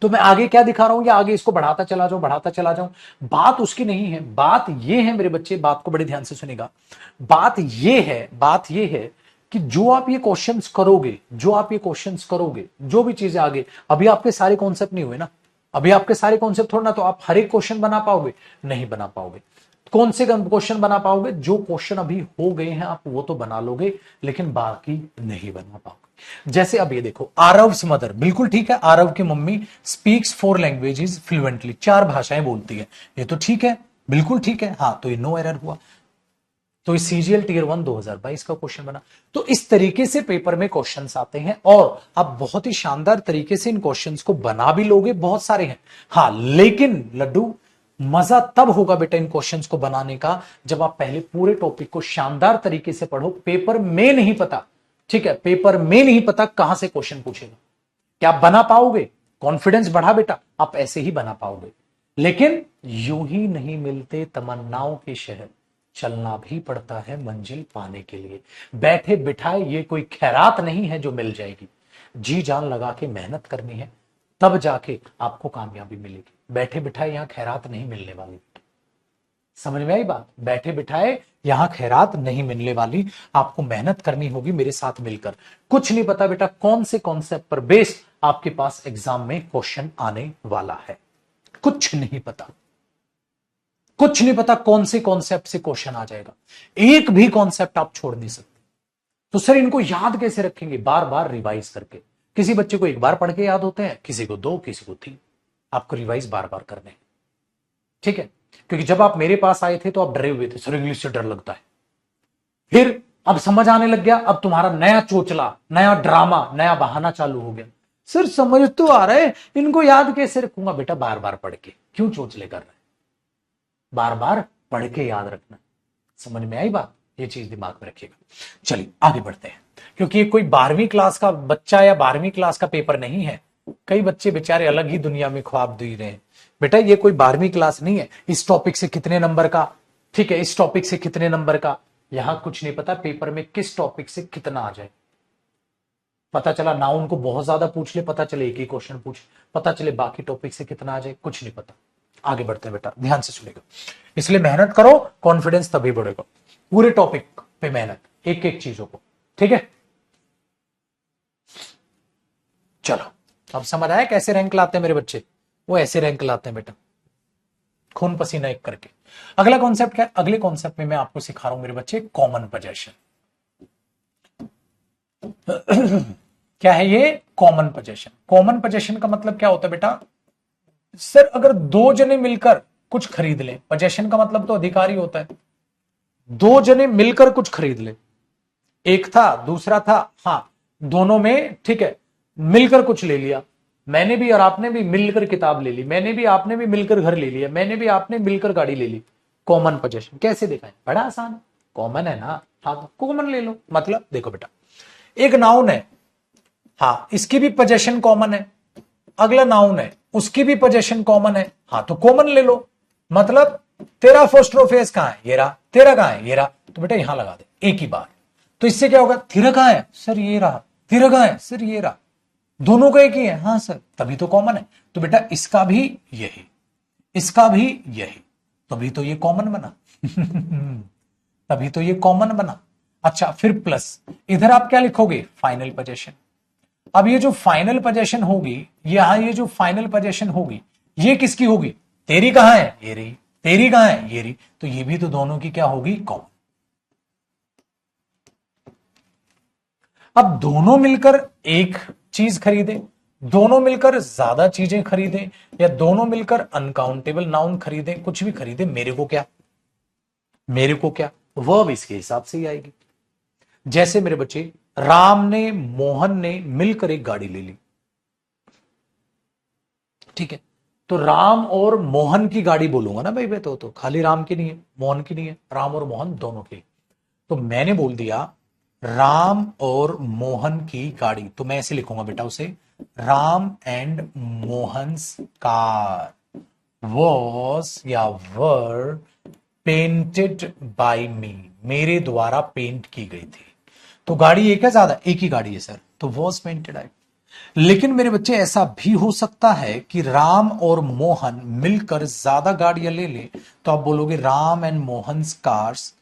तो मैं आगे क्या दिखा रहा हूं, या आगे इसको बढ़ाता चला जाऊं, बढ़ाता चला जाऊं? बात उसकी नहीं है, बात ये है मेरे बच्चे, बात को बड़े ध्यान से सुनेगा। बात ये है कि जो आप ये क्वेश्चंस करोगे, जो भी चीजें आगे, अभी आपके सारे कॉन्सेप्ट नहीं हुए ना, अभी आपके सारे कॉन्सेप्ट थोड़ा ना, तो आप हर एक क्वेश्चन बना पाओगे? नहीं बना पाओगे। कौन से क्वेश्चन बना पाओगे? जो क्वेश्चन अभी हो गए हैं आप वो तो बना लोगे, लेकिन बाकी नहीं बना पाओगे। जैसे अब ये देखो, आरव्स मदर, बिल्कुल ठीक है, आरव की मम्मी स्पीक्स 4 लैंग्वेजेस फ्लुएंटली, 4 भाषाएं बोलती है, ये तो ठीक है, बिल्कुल ठीक है। हाँ, तो ये नो एरर हुआ। तो इस सीजीएल टीयर 1 2022 का क्वेश्चन बना। तो इस तरीके से पेपर में क्वेश्चंस आते हैं, और आप बहुत ही शानदार तरीके से इन क्वेश्चंस को बना भी लोगे, बहुत सारे हैं। हाँ, लेकिन लड्डू, मजा तब होगा बेटा इन क्वेश्चंस को बनाने का जब आप पहले पूरे टॉपिक को शानदार तरीके से पढ़ो। पेपर में नहीं पता, ठीक है, पेपर में नहीं पता कहां से क्वेश्चन पूछेगा, क्या आप बना पाओगे? कॉन्फिडेंस बढ़ा बेटा, आप ऐसे ही बना पाओगे। लेकिन यूं ही नहीं मिलते तमन्नाओं के शहर, चलना भी पड़ता है मंजिल पाने के लिए। बैठे बिठाए ये कोई खैरात नहीं है जो मिल जाएगी, जी जान लगा के मेहनत करनी है, तब जाके आपको कामयाबी मिलेगी। बैठे बिठाए यहां खैरात नहीं मिलने वाली। समझ में आई बात? बैठे बिठाए यहां खैरात नहीं मिलने वाली, आपको मेहनत करनी होगी मेरे साथ मिलकर। कुछ नहीं पता बेटा कौन से कॉन्सेप्ट पर बेस्ड आपके पास एग्जाम में क्वेश्चन आने वाला है, कुछ नहीं पता, कुछ नहीं पता कौन से कॉन्सेप्ट से क्वेश्चन आ जाएगा। एक भी कॉन्सेप्ट आप छोड़ नहीं सकते। तो सर इनको याद कैसे रखेंगे? बार बार रिवाइज करके। किसी बच्चे को एक बार पढ़ के याद होते हैं, किसी को 2, किसी को 3। आपको रिवाइज बार बार करने, ठीक है? क्योंकि जब आप मेरे पास आए थे तो आप डरे हुए थे, सर इंग्लिश से डर लगता है। फिर अब समझ आने लग गया, अब तुम्हारा नया चोचला, नया ड्रामा, नया बहाना चालू हो गया। सर समझ तो आ रहा है, इनको याद कैसे रखूंगा? बेटा बार बार पढ़ के। क्यों चोचले कर रहे हैं? बार बार पढ़ के याद रखना। समझ में आई बात? ये चीज दिमाग में रखिएगा। चलिए आगे बढ़ते हैं, क्योंकि ये कोई 12वीं क्लास का बच्चा या 12वीं क्लास का पेपर नहीं है। कई बच्चे बेचारे अलग ही दुनिया में ख्वाब दे रहे हैं। बेटा ये कोई 12वीं क्लास नहीं है। इस टॉपिक से कितने नंबर का, ठीक है, इस टॉपिक से कितने नंबर का, यहां कुछ नहीं पता पेपर में किस टॉपिक से कितना आ जाए। पता चला नाउन को बहुत ज्यादा पूछ ले, पता चले एक ही क्वेश्चन पूछ, पता चले बाकी टॉपिक से कितना आ जाए, कुछ नहीं पता। आगे बढ़ते हैं बेटा, ध्यान से सुनेगा। इसलिए मेहनत करो, कॉन्फिडेंस तभी बढ़ेगा। पूरे टॉपिक पे मेहनत, एक एक चीजों को, ठीक है? चलो अब समझ आया कैसे रैंक लाते हैं मेरे बच्चे? वो ऐसे रैंक लाते हैं बेटा, खून पसीना एक करके। अगला कॉन्सेप्ट क्या है? अगले कॉन्सेप्ट में मैं आपको सिखा रहा हूं मेरे बच्चे, कॉमन पोजेशन। क्या है ये? Common possession. कॉमन पोजेशन का मतलब क्या होता है बेटा? सर अगर 2 जने मिलकर कुछ खरीद लें, पोजेशन का मतलब तो अधिकारी होता है। 2 जने मिलकर कुछ खरीद ले, एक था दूसरा था, हाँ दोनों में, ठीक है, मिलकर कुछ ले लिया। मैंने भी और आपने भी मिलकर किताब ले ली, मैंने भी आपने भी मिलकर घर ले लिया, मैंने भी आपने मिलकर गाड़ी ले ली। कॉमन पोजेशन कैसे देखा है? बड़ा आसान है, कॉमन है ना, हाँ कॉमन ले लो। मतलब देखो बेटा, एक नाउन है, हाँ इसकी भी पोजेशन कॉमन है, अगला नाउन है उसकी भी पोजेशन कॉमन है, हाँ तो कॉमन ले लो। मतलब तेरा फर्स्ट रो फेस कहां है? ये रहा। तेरा कहां है? ये रहा। तो बेटा यहां लगा दे एक ही बार। तो इससे क्या होगा? तेरा कहां है? सर ये रहा। तेरा कहां है? सर ये रहा। दोनों का एक ही है, हाँ सर, तभी तो कॉमन है। तो बेटा इसका भी यही, इसका भी यही, तभी तो ये कॉमन बना। तभी तो ये कॉमन बना। अच्छा फिर प्लस, इधर आप क्या लिखोगे? Final possession. अब ये जो फाइनल पोजेशन होगी, यहां ये जो फाइनल पोजेशन होगी, ये किसकी होगी? तेरी कहां है? ये रही। तेरी कहां है? ये रही। तो ये भी तो दोनों की क्या होगी? कॉमन। अब दोनों मिलकर एक चीज खरीदे, दोनों मिलकर ज्यादा चीजें खरीदे, या दोनों मिलकर अनकाउंटेबल नाउन खरीदे, कुछ भी खरीदे, मेरे को क्या? मेरे को क्या? वर्ब इसके हिसाब से ही आएगी। जैसे मेरे बच्चे, राम ने मोहन ने मिलकर एक गाड़ी ले ली, ठीक है, तो राम और मोहन की गाड़ी बोलूंगा ना भाई, मैं तो खाली राम की नहीं है, मोहन की नहीं है, राम और मोहन दोनों की। तो मैंने बोल दिया राम और मोहन की गाड़ी, तो मैं ऐसे लिखूंगा बेटा उसे, Ram and Mohan's car was या वर पेंटेड बाय मी, मेरे द्वारा पेंट की गई थी। तो गाड़ी एक है ज्यादा, एक ही गाड़ी है सर, तो वॉज पेंटेड आई। लेकिन मेरे बच्चे ऐसा भी हो सकता है कि राम और मोहन मिलकर ज्यादा गाड़ियां ले ले, तो आप बोलोगे Ram and Mohan cars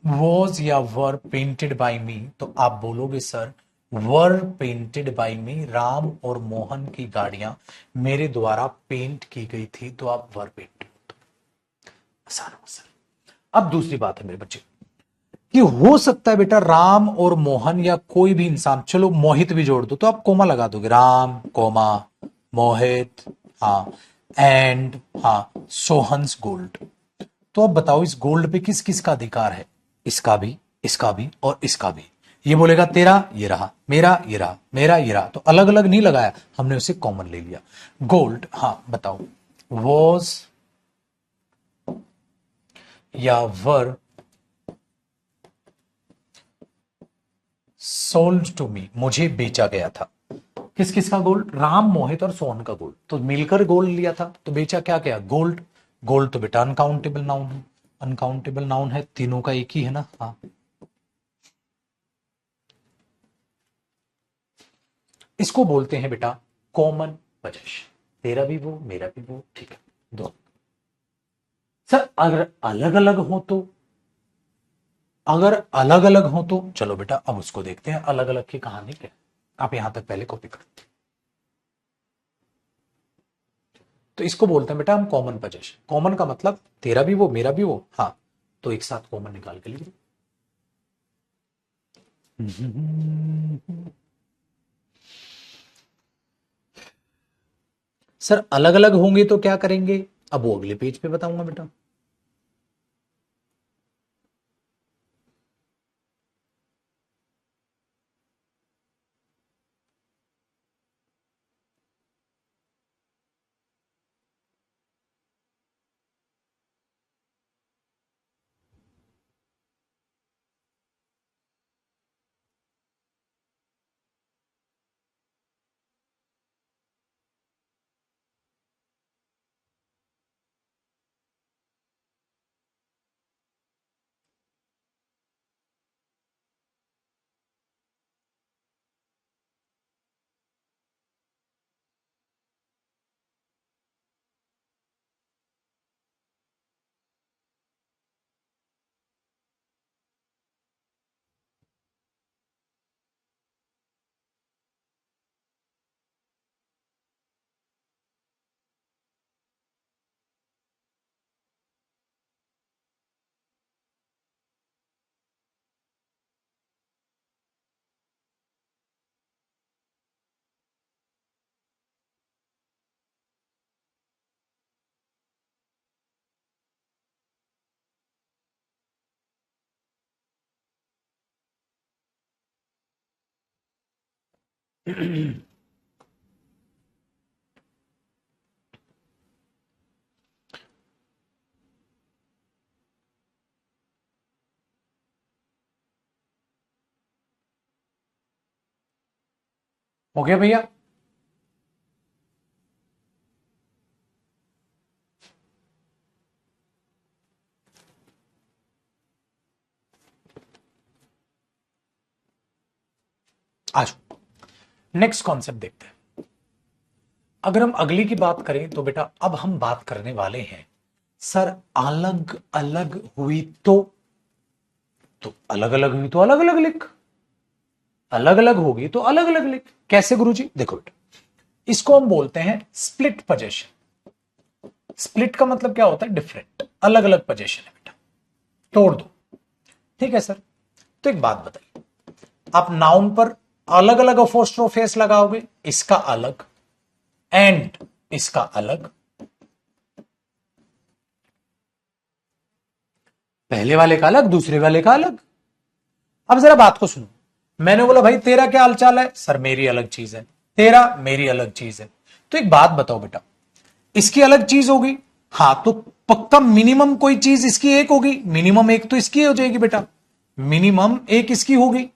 was या वर पेंटेड बाय मी, तो आप बोलोगे सर वर पेंटेड बाय मी, राम और मोहन की गाड़ियां मेरे द्वारा पेंट की गई थी, तो आप वर पेंटेड। आसान हो सर। अब दूसरी बात है मेरे बच्चे कि हो सकता है बेटा राम और मोहन या कोई भी इंसान, चलो मोहित भी जोड़ दो तो आप कोमा लगा दोगे, राम कोमा मोहित, हाँ एंड, हाँ सोहन्स गोल्ड। तो अब बताओ इस गोल्ड पे किस किस का अधिकार है? इसका भी, इसका भी और इसका भी। ये बोलेगा तेरा ये रहा, मेरा ये रहा, मेरा ये रहा, तो अलग अलग नहीं लगाया, हमने उसे कॉमन ले लिया। गोल्ड, हाँ बताओ वॉज या वर सोल्ड टू मी, मुझे बेचा गया था। किस किस का गोल्ड? राम मोहित और सोहन का गोल्ड, तो मिलकर गोल्ड लिया था, तो बेचा क्या क्या? गोल्ड। गोल्ड तो बेटा अनकाउंटेबल नाउन है, अनकाउंटेबल नाउन है, तीनों का एक ही है ना, हाँ। इसको बोलते हैं बेटा कॉमन पोजेशन, तेरा भी वो मेरा भी वो, ठीक है दो। सर अगर अलग अलग हो तो, अगर अलग अलग हो तो चलो बेटा अब उसको देखते हैं, अलग अलग की कहानी क्या है। आप यहां तक पहले कॉपी करो। तो इसको बोलते हैं बेटा हम कॉमन पोजेशन। कॉमन का मतलब तेरा भी वो मेरा भी वो, हाँ, तो एक साथ कॉमन निकाल के लिए। सर अलग अलग होंगे तो क्या करेंगे? अब वो अगले पेज पे बताऊंगा बेटा। हो गया भैया? आज नेक्स्ट कॉन्सेप्ट देखते हैं। अगर हम अगली की बात करें तो बेटा अब हम बात करने वाले हैं सर अलग अलग हुई तो अलग अलग हुई तो अलग अलग लिख, अलग अलग होगी तो अलग अलग लिख। कैसे गुरुजी? देखो बेटा इसको हम बोलते हैं स्प्लिट पोजीशन। स्प्लिट का मतलब क्या होता है? डिफरेंट, अलग अलग पोजीशन है बेटा, तोड़ दो। ठीक है सर। तो एक बात बताइए, आप नाउन पर अलग अलग अपोस्ट्रोफेस लगाओगे, इसका अलग एंड इसका अलग, पहले वाले का अलग दूसरे वाले का अलग। अब जरा बात को सुनो, मैंने बोला भाई तेरा क्या हालचाल है? सर मेरी अलग चीज है, तेरा मेरी अलग चीज है। तो एक बात बताओ बेटा, इसकी अलग चीज होगी, हाँ, तो पक्का मिनिमम कोई चीज इसकी एक होगी, मिनिमम एक तो इसकी हो जाएगी बेटा, मिनिमम एक इसकी होगी,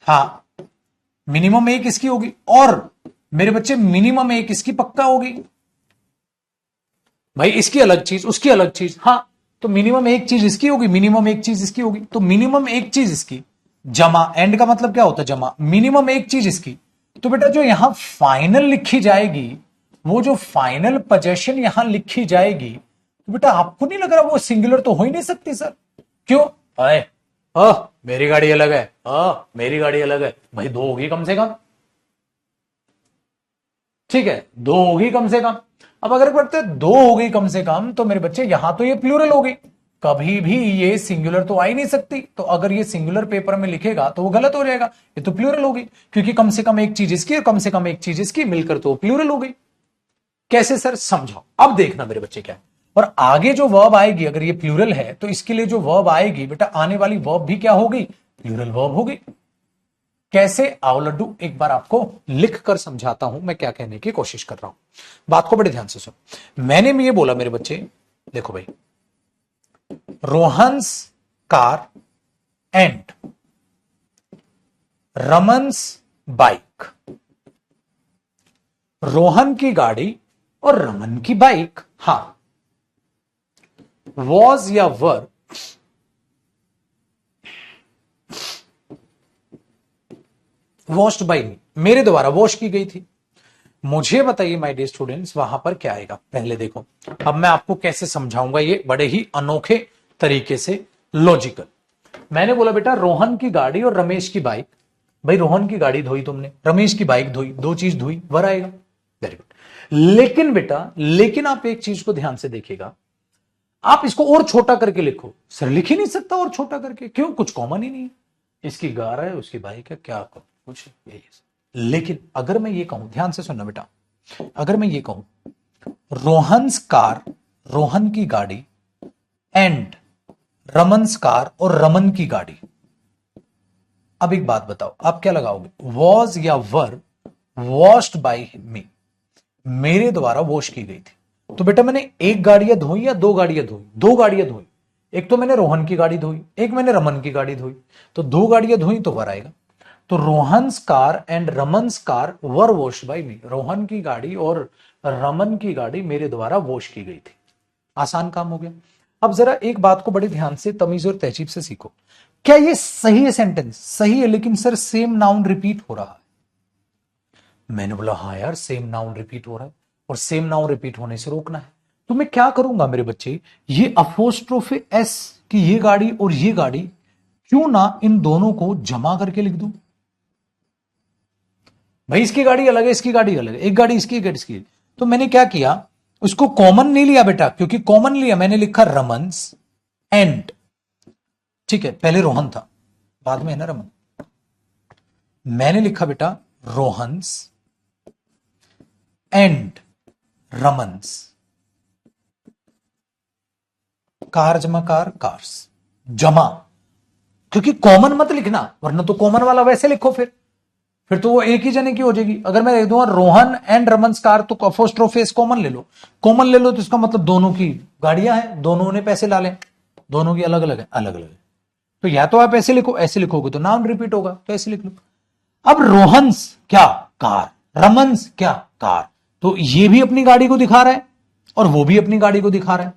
हाँ मिनिमम एक इसकी होगी, और मेरे बच्चे मिनिमम एक इसकी पक्का होगी। भाई इसकी अलग चीज, उसकी अलग चीज, हाँ तो मिनिमम एक चीज इसकी होगी, मिनिमम एक चीज इसकी होगी, तो मिनिमम एक चीज इसकी जमा, एंड का मतलब क्या होता है जमा, मिनिमम एक चीज इसकी। तो बेटा जो यहां फाइनल लिखी जाएगी, वो जो फाइनल पोजेशन यहां लिखी जाएगी, तो बेटा आपको नहीं लग रहा वो सिंगुलर तो हो ही नहीं सकती सर? क्यों? अरे मेरी गाड़ी अलग है, मेरी गाड़ी अलग है, भाई दो होगी कम से कम, ठीक है दो होगी कम से कम। अब अगर पढ़ते दो होगी कम से कम, तो मेरे बच्चे यहां तो ये प्लूरल होगी, कभी भी ये सिंगुलर तो आ ही नहीं सकती। तो अगर ये सिंगुलर पेपर में लिखेगा तो वो गलत हो जाएगा, ये तो प्लूरल होगी, क्योंकि कम से कम एक चीज इसकी और कम से कम एक चीज इसकी मिलकर तो प्लूरल हो गई। कैसे सर? समझाओ। अब देखना मेरे बच्चे क्या है, और आगे जो वर्ब आएगी, अगर ये प्लूरल है तो इसके लिए जो वर्ब आएगी बेटा, आने वाली वर्ब भी क्या होगी? प्लूरल वर्ब होगी। कैसे? आओ लड्डू एक बार आपको लिख कर समझाता हूं मैं क्या कहने की कोशिश कर रहा हूं, बात को बड़े ध्यान से सुनो। मैंने ये बोला मेरे बच्चे, देखो भाई, Rohan's car and Raman's bike, Rohan की गाड़ी और रमन की बाइक, हां, वॉज या वर वॉश्ड बाई मी, मेरे द्वारा वॉश की गई थी। मुझे बताइए माय डियर स्टूडेंट्स, वहां पर क्या आएगा? पहले देखो, अब मैं आपको कैसे समझाऊंगा ये बड़े ही अनोखे तरीके से, लॉजिकल। मैंने बोला बेटा रोहन की गाड़ी और रमेश की बाइक, भाई रोहन की गाड़ी धोई तुमने, रमेश की बाइक धोई, दो चीज धोई, वर आएगा। Very good. लेकिन बेटा, लेकिन आप एक चीज को ध्यान से देखिएगा, आप इसको और छोटा करके लिखो। सर लिख ही नहीं सकता और छोटा करके, क्यों? कुछ कॉमन ही नहीं है, इसकी कार है उसकी बाइक है, क्या करो कुछ यही। लेकिन अगर मैं ये कहूं, ध्यान से सुनना बेटा, अगर मैं ये कहूं रोहन्स कार, रोहन की गाड़ी, एंड रमन्स कार और रमन की गाड़ी, अब एक बात बताओ आप क्या लगाओगे? वॉज या वर वॉश्ड बाई मी, मेरे द्वारा वॉश की गई थी। तो बेटा मैंने एक गाड़ियां धोई या दो गाड़ियां धोई? दो गाड़ियां धोई। एक तो मैंने रोहन की गाड़ी धोई, एक मैंने रमन की गाड़ी धोई, तो दो गाड़ियां धोई तो वर आएगा। तो Rohan's car and Raman's car were washed by me, Rohan की गाड़ी और रमन की गाड़ी मेरे द्वारा वॉश की गई थी। आसान काम हो गया। अब जरा एक बात को बड़े ध्यान से, तमीज और तहजीब से सीखो। क्या ये सही है? सेंटेंस सही है, लेकिन सर सेम नाउन रिपीट हो रहा है। मैंने बोला हाँ यार सेम नाउन रिपीट हो रहा है, और सेम नाउन रिपीट होने से रोकना है। तो मैं क्या करूंगा मेरे बच्चे, ये अपोस्ट्रोफे एस की ये गाड़ी और ये गाड़ी, क्यों ना इन दोनों को जमा करके लिख दूं? भाई इसकी गाड़ी अलग है, इसकी गाड़ी अलग है, एक गाड़ी इसकी, एक गाड़ी इसकी। तो मैंने क्या किया, उसको कॉमन नहीं लिया बेटा, क्योंकि कॉमन लिया मैंने लिखा रमन्स एंड, ठीक है पहले रोहन था बाद में है ना रमन, मैंने लिखा बेटा रोहन्स एंड रमन्स, कार जमा कार, कार्स जमा, क्योंकि कॉमन मत लिखना, वरना तो कॉमन वाला वैसे लिखो, फिर तो वो एक ही जने की हो जाएगी। अगर मैं लिख दूंगा रोहन एंड रमन्स कार, तो अपोस्ट्रोफेस कॉमन ले लो, कॉमन ले लो तो इसका मतलब दोनों की गाड़ियां हैं, दोनों ने पैसे डाले, दोनों की अलग अलग है, अलग अलग है। तो या तो आप ऐसे लिखो, ऐसे लिखोगे तो नाउन रिपीट होगा, तो ऐसे लिख लो। अब रोहन्स क्या? कार। रमन्स क्या? कार। तो ये भी अपनी गाड़ी को दिखा रहा है और वो भी अपनी गाड़ी को दिखा रहा है,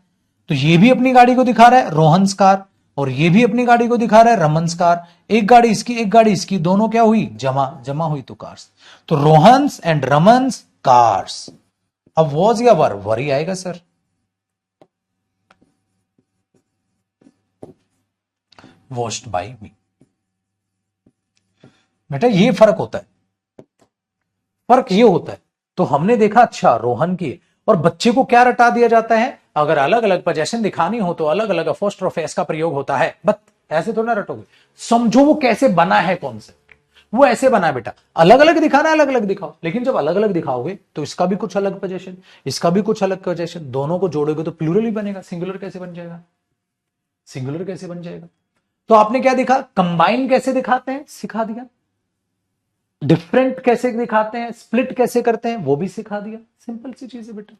तो ये भी अपनी गाड़ी को दिखा रहा है रोहन्स कार, और ये भी अपनी गाड़ी को दिखा रहा है रमन्स कार। एक गाड़ी इसकी, एक गाड़ी इसकी, दोनों क्या हुई? जमा, जमा हुई तो कार्स। तो रोहन्स एंड रमन्स कार्स। अब वॉज या वर? वर ही आएगा सर। वॉश्ड बाई मी। बेटा ये फर्क होता है, फर्क ये होता है। तो हमने देखा अच्छा रोहन की, और बच्चे को क्या रटा दिया जाता है, अगर अलग अलग पोजेशन दिखानी हो तो अलग अलग अपोस्ट्रोफेस का प्रयोग होता है, बस ऐसे तो ना रटोगे। समझो वो कैसे बना है कॉन्सेप्ट, वो ऐसे बना है बेटा, अलग अलग दिखाना है अलग अलग दिखाओ, लेकिन जब अलग अलग दिखाओगे तो इसका भी कुछ अलग पोजेशन, इसका भी कुछ अलग पोजेशन, दोनों को जोड़ोगे तो प्लूरल ही बनेगा, सिंगुलर कैसे बन जाएगा? सिंगुलर कैसे बन जाएगा? तो आपने क्या दिखा, कंबाइन कैसे दिखाते हैं सिखा दिया, डिफरेंट कैसे दिखाते हैं, स्प्लिट कैसे करते हैं वो भी सिखा दिया। सिंपल सी चीज है बेटा,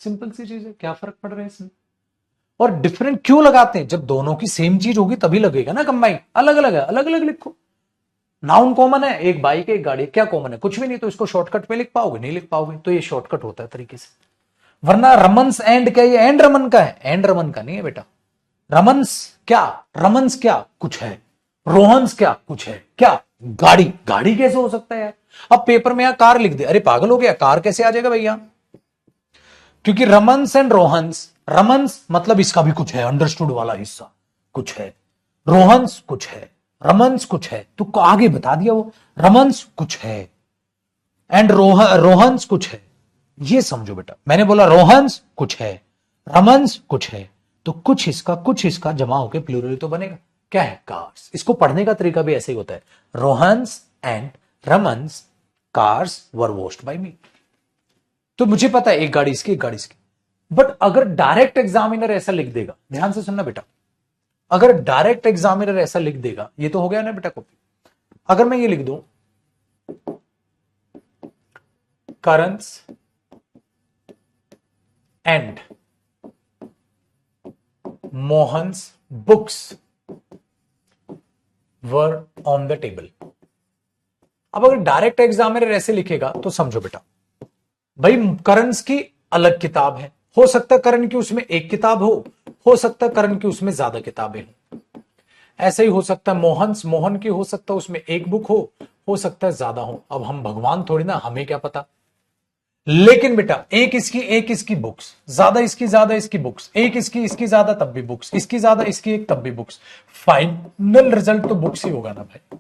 सिंपल सी चीज है, क्या फर्क पड़ रहा है इसमें? और डिफरेंट क्यों लगाते हैं? जब दोनों की सेम चीज होगी तभी लगेगा ना कंबाइन। अलग अलग है, अलग अलग लिखो। नाउन कॉमन है, एक बाइक एक गाड़ी, क्या कॉमन है? कुछ भी नहीं, तो इसको शॉर्टकट पे लिख पाओगे? नहीं लिख पाओगे, तो ये शॉर्टकट होता है तरीके से। वरना रमन्स एंड क्या, ये एंड रमन का है, एंड रमन का नहीं है बेटा। रमन्स क्या, रमन्स क्या कुछ है, रोहन्स क्या कुछ है, क्या गाड़ी, गाड़ी कैसे हो सकता है यार। अब पेपर में यहां कार लिख दे, अरे पागल हो गया, कार कैसे आ जाएगा भैया, क्योंकि रमन्स एंड रोहन्स, रमन्स मतलब इसका भी कुछ है, अंडरस्टूड वाला हिस्सा कुछ है, रोहन्स कुछ है, रमन्स कुछ है, तो आगे बता दिया वो, रमन्स कुछ है एंड रोहन्स कुछ है, ये समझो बेटा। मैंने बोला रोहन्स कुछ है, रमन्स कुछ है, तो कुछ इसका जमा होकर प्लूरल तो बनेगा, क्या है, कार्स। इसको पढ़ने का तरीका भी ऐसे ही होता है, Rohan's and Raman's cars were washed by me. तो मुझे पता है एक गाड़ी इसकी, एक गाड़ी इसकी, बट अगर डायरेक्ट एग्जामिनर ऐसा लिख देगा, ध्यान से सुनना बेटा, अगर डायरेक्ट एग्जामिनर ऐसा लिख देगा, ये तो हो गया ना बेटा कॉपी, अगर मैं ये लिख दूं करंस and Mohan's books were on the table. अब अगर डायरेक्ट एग्जामिनर ऐसे लिखेगा तो समझो बेटा, भाई करंस की अलग किताब है, हो सकता है करण की उसमें एक किताब हो सकता है करण की उसमें ज्यादा किताबें हो, ऐसे ही हो सकता है मोहन्स, मोहन की हो सकता है उसमें एक बुक हो सकता है ज्यादा हो। अब हम भगवान थोड़ी ना, हमें क्या पता। लेकिन बेटा एक इसकी बुक्स, ज्यादा इसकी बुक्स, एक इसकी ज्यादा तब भी बुक्स, इसकी ज्यादा इसकी एक तब भी बुक्स, फाइनल रिजल्ट तो बुक्स ही होगा ना भाई।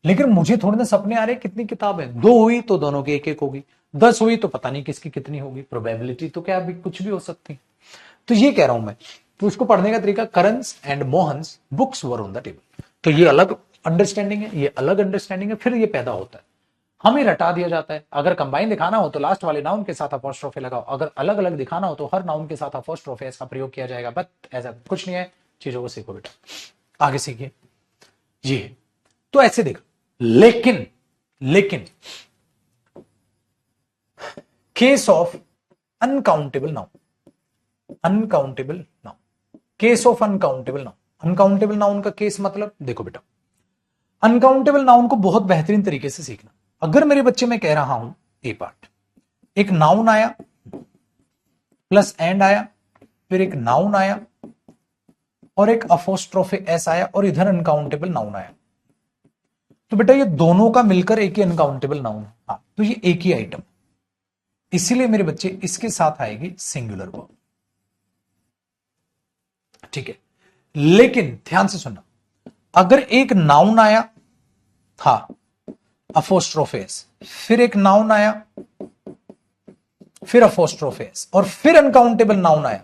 लेकिन मुझे थोड़े ना सपने आ रहे कितनी किताब है, 2 हुई तो दोनों की एक एक होगी, 10 हुई तो पता नहीं किसकी कितनी होगी, प्रोबेबिलिटी तो क्या अभी कुछ भी हो सकती है। तो ये कह रहा हूं मैं, तो उसको पढ़ने का तरीका, करंस and Mohan's books were on the table. तो ये अलग अंडरस्टैंडिंग है, ये अलग अंडरस्टैंडिंग है, फिर ये पैदा होता है, हमें रटा दिया जाता है। अगर कंबाइन दिखाना हो तो लास्ट वाले नाउन के साथ अपोस्ट्रोफे लगाओ, अगर अलग अलग दिखाना हो तो हर नाउन के साथ अपोस्ट्रोफे का प्रयोग किया जाएगा, बट ऐसा कुछ नहीं है, चीजों को सीखो बेटा, आगे सीखिए। ये तो ऐसे देखो, लेकिन case of uncountable noun, case of uncountable noun, uncountable noun का केस मतलब देखो बेटा, अनकाउंटेबल नाउन को बहुत बेहतरीन तरीके से सीखना। अगर मेरे बच्चे में कह रहा हूं ए पार्ट, एक नाउन आया प्लस एंड आया, फिर एक नाउन आया और एक अपोस्ट्रोफे एस आया और इधर अनकाउंटेबल नाउन आया, तो बेटा ये दोनों का मिलकर एक ही अनकाउंटेबल नाउन है। हाँ, तो ये एक ही आइटम, इसीलिए मेरे बच्चे इसके साथ आएगी सिंगुलर वर्ब, ठीक है। लेकिन ध्यान से सुनना, अगर एक नाउन आया था अपोस्ट्रोफेस, फिर एक नाउन आया, फिर अपोस्ट्रोफेस और फिर अनकाउंटेबल नाउन आया,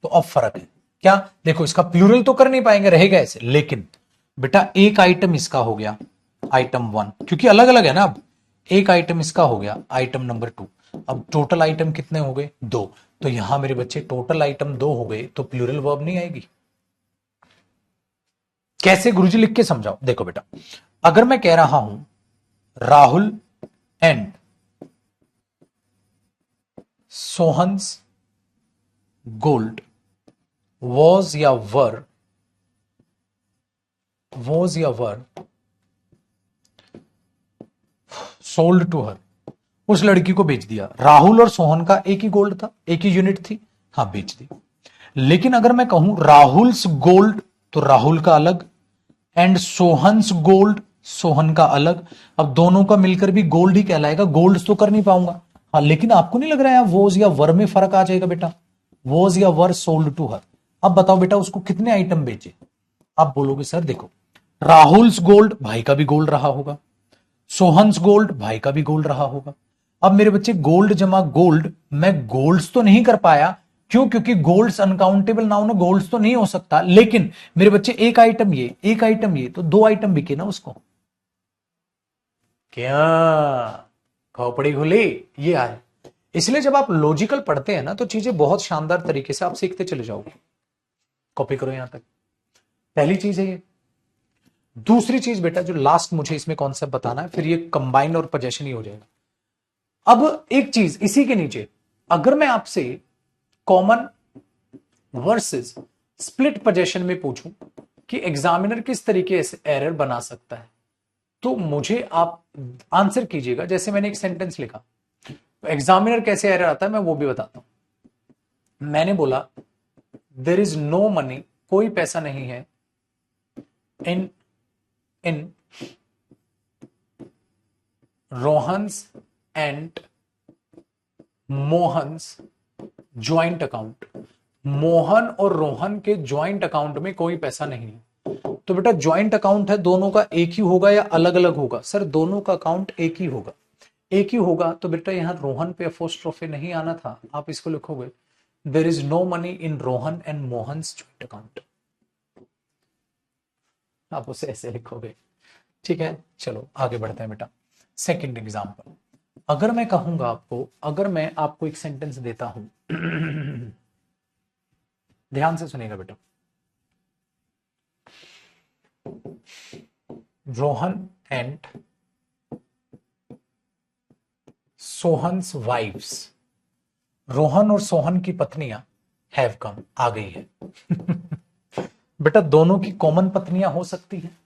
तो अब फर्क है क्या, देखो इसका प्लूरल तो कर नहीं पाएंगे, रहेगा ऐसे, लेकिन बेटा एक आइटम इसका हो गया आइटम 1, क्योंकि अलग अलग है ना, अब एक आइटम इसका हो गया आइटम नंबर 2, अब टोटल आइटम कितने हो गए 2, तो यहां मेरे बच्चे टोटल आइटम 2 हो गए, तो प्लूरल वर्ब नहीं आएगी। कैसे गुरुजी लिख के समझाओ, देखो बेटा, अगर मैं कह रहा हूं Rahul and Sohan's gold was या वर सोल्ड टू हर, उस लड़की को बेच दिया। राहुल और सोहन का एक ही गोल्ड था, एक ही यूनिट थी, हाँ बेच दी। लेकिन अगर मैं कहूं राहुल्स गोल्ड, तो राहुल का अलग एंड सोहन्स गोल्ड, सोहन का अलग, अब दोनों का मिलकर भी गोल्ड ही कहलाएगा, गोल्ड तो कर नहीं पाऊंगा। हाँ, लेकिन आपको नहीं लग रहा है वोज या वर में फर्क आ जाएगा बेटा, वोज या वर सोल्ड टू हर। अब बताओ बेटा उसको कितने आइटम बेचे, आप बोलोगे सर देखो राहुल्स गोल्ड, भाई का भी गोल्ड रहा होगा, सोहन्स गोल्ड, भाई का भी गोल्ड रहा होगा। अब मेरे बच्चे गोल्ड जमा गोल्ड, मैं गोल्ड्स तो नहीं कर पाया, क्यों, क्योंकि गोल्ड्स अनकाउंटेबल नाउन है, गोल्ड्स तो नहीं हो सकता। लेकिन मेरे बच्चे एक आइटम ये, एक आइटम ये, तो 2 आइटम बिके ना उसको, क्या खोपड़ी खुली, ये आए। इसलिए जब आप लॉजिकल पढ़ते हैं ना, तो चीजें बहुत शानदार तरीके से आप सीखते चले जाओगे। कॉपी करो यहां तक, पहली चीज है ये। दूसरी चीज बेटा, जो लास्ट मुझे इसमें कॉन्सेप्ट बताना है, फिर ये कंबाइन और पोजेशन ही हो जाएगा। अब एक चीज इसी के नीचे, अगर मैं आपसे कॉमन वर्सेस स्प्लिट पोजेशन में पूछूं कि एग्जामिनर किस तरीके से एरर बना सकता है, तो मुझे आप आंसर कीजिएगा। जैसे मैंने एक सेंटेंस लिखा, एग्जामिनर कैसे एरर आता है मैं वो भी बताता हूं। मैंने बोला देर इज नो मनी, कोई पैसा नहीं है in in Rohan's and Mohan's joint account. Mohan और रोहन के ज्वाइंट अकाउंट में कोई पैसा नहीं है। तो बेटा ज्वाइंट अकाउंट है, दोनों का एक ही होगा या अलग अलग होगा? सर दोनों का अकाउंट एक ही होगा। एक ही होगा तो बेटा यहां रोहन पे अपोस्ट्रोफी नहीं आना था, आप इसको लिखोगे there is no money in Rohan and Mohan's joint account, आप उसे ऐसे लिखोगे। ठीक है, चलो आगे बढ़ते हैं बेटा। सेकंड एग्जांपल, अगर मैं कहूंगा आपको, अगर मैं आपको एक सेंटेंस देता हूं ध्यान से सुनेगा बेटा। रोहन एंड सोहन्स वाइफ्स, रोहन और सोहन की पत्नियां हैव कम, आ गई है बेटा दोनों की कॉमन पत्नियां हो सकती हैं।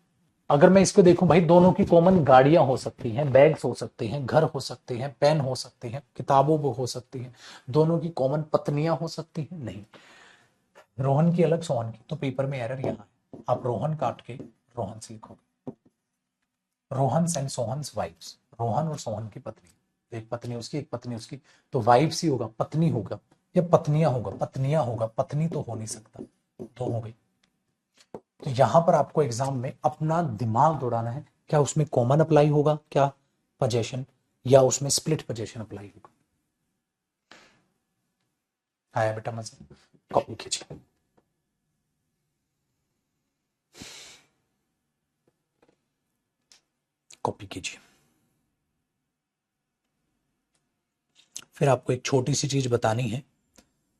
अगर मैं इसको देखूं भाई, दोनों की कॉमन गाड़ियां हो सकती हैं, बैग्स हो सकते हैं, घर हो सकते हैं, पेन हो सकते हैं, किताबों वो हो सकती हैं। दोनों की कॉमन पत्नियां हो सकती हैं? नहीं। रोहन की अलग, सोहन की, तो पेपर में एरर यहां है, आप रोहन काट के रोहन से लिखोगे। रोहन एंड सोहन्स वाइफ्स, रोहन और सोहन की पत्नी, एक पत्नी उसकी एक पत्नी उसकी, तो वाइफ्स ही होगा, पत्नी होगा या पत्नियां होगा? पत्नियां होगा, पत्नी तो हो नहीं सकता, तो हो गई। तो यहां पर आपको एग्जाम में अपना दिमाग दौड़ाना है, क्या उसमें कॉमन अप्लाई होगा क्या पोजेशन, या उसमें स्प्लिट पोजेशन अप्लाई होगा? आया बेटा मजा? कॉपी कीजिए। कॉपी कीजिए। फिर आपको एक छोटी सी चीज बतानी है,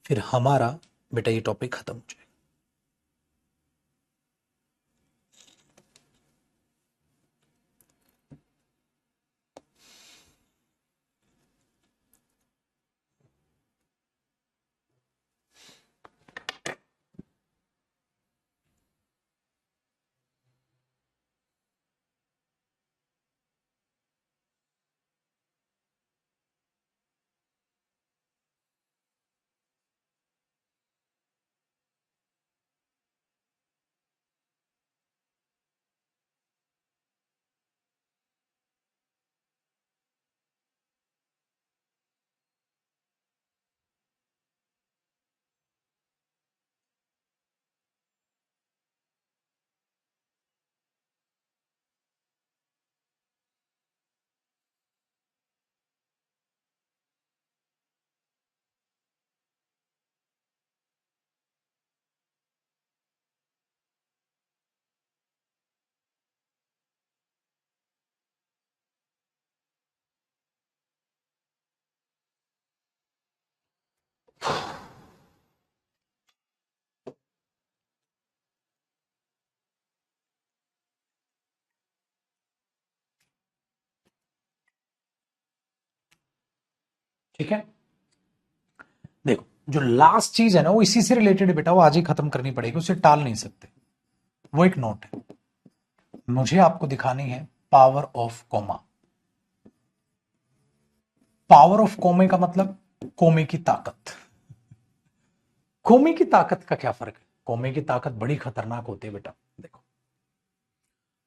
फिर हमारा बेटा ये टॉपिक खत्म हो जाएगा। ठीक है, देखो जो लास्ट चीज है ना वो इसी से रिलेटेड है बेटा, वो आज ही खत्म करनी पड़ेगी, उसे टाल नहीं सकते। वो एक नोट है, मुझे आपको दिखानी है power of comma. Power of comma का मतलब कोमे की ताकत। कोमे की ताकत का क्या फर्क है? कोमे की ताकत बड़ी खतरनाक होती है बेटा। देखो,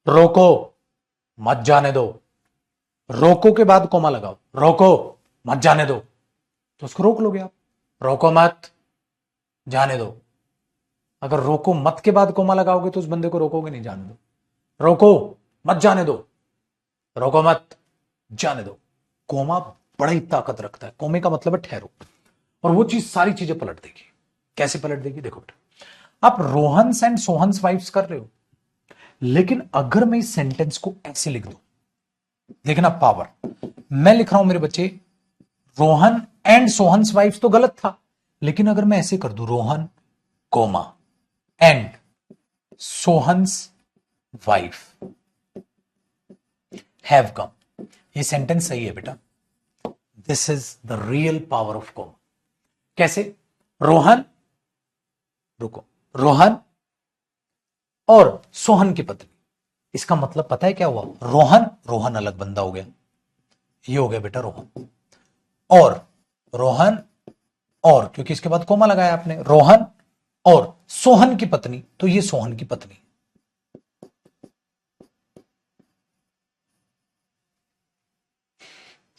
रोको, मत जाने दो, रोको के बाद कोमा लगाओ, रोको मत जाने दो, तो उसको रोक लोगे आप। रोको मत जाने दो, अगर रोको मत के बाद कोमा लगाओगे तो उस बंदे को रोकोगे नहीं, जाने दो। रोको मत जाने दो, रोको मत जाने दो। कोमा बड़ी ताकत रखता है, कोमे का मतलब है ठहरो, और वो चीज सारी चीजें पलट देगी। कैसे पलट देगी? देखो बेटा, आप रोहन्स एंड सोहन्स वाइफ्स कर रहे हो, लेकिन अगर मैं इस सेंटेंस को ऐसे लिख दूं, देखना पावर, मैं लिख रहा हूं मेरे बच्चे रोहन एंड सोहन्स वाइफ्स, तो गलत था, लेकिन अगर मैं ऐसे कर दूं Rohan comma and Sohan's wife have come, ये सेंटेंस सही है बेटा। This is the real power of comma. कैसे? रोहन, रुको, रोहन और सोहन की पत्नी, इसका मतलब पता है क्या हुआ? रोहन, रोहन अलग बंदा हो गया, ये हो गया बेटा रोहन, और रोहन और क्योंकि इसके बाद कोमा लगाया आपने, रोहन और सोहन की पत्नी, तो ये सोहन की पत्नी।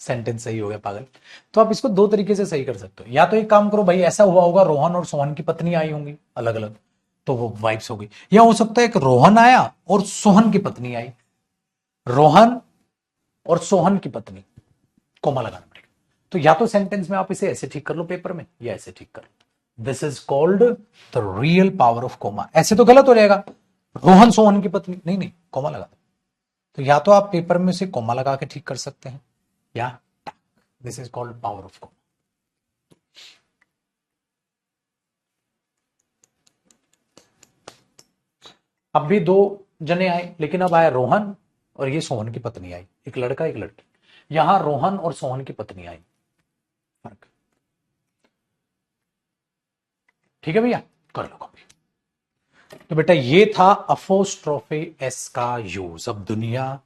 सेंटेंस सही हो गया पागल। तो आप इसको दो तरीके से सही कर सकते हो, या तो एक काम करो भाई, ऐसा हुआ होगा रोहन और सोहन की पत्नी आई होंगी अलग अलग, तो वो वाइफ्स हो गई, या हो सकता है एक रोहन आया और सोहन की पत्नी आई, रोहन और सोहन की पत्नी, कोमा लगाना पड़ेगा। तो या तो सेंटेंस में आप इसे ऐसे ठीक कर लो पेपर में, या ऐसे ठीक कर लो। This is called the real power of comma. ऐसे तो गलत हो जाएगा, रोहन सोहन की पत्नी, नहीं नहीं कोमा लगा दो। तो या तो आप पेपर में से कोमा लगा के ठीक कर सकते हैं, या this is called power of comma. अब भी दो जने आए, लेकिन अब आया रोहन और ये सोहन की पत्नी आई, एक लड़का एक लड़की। यहां रोहन और सोहन की पत्नी आई, फर्क। ठीक है भैया, कर लो कॉपी। तो बेटा ये था अपोस्ट्रोफे एस का यूज। अब दुनिया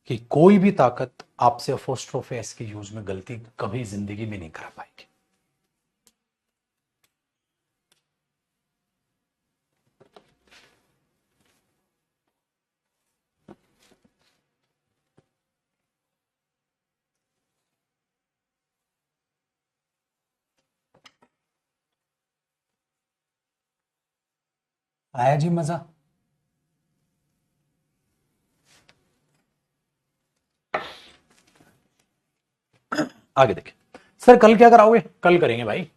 की कोई भी ताकत आपसे अपोस्ट्रोफे एस के यूज में गलती कभी जिंदगी में नहीं करा पाएगी। आया जी मजा? आगे देखें। सर कल क्या कराओगे? कल करेंगे भाई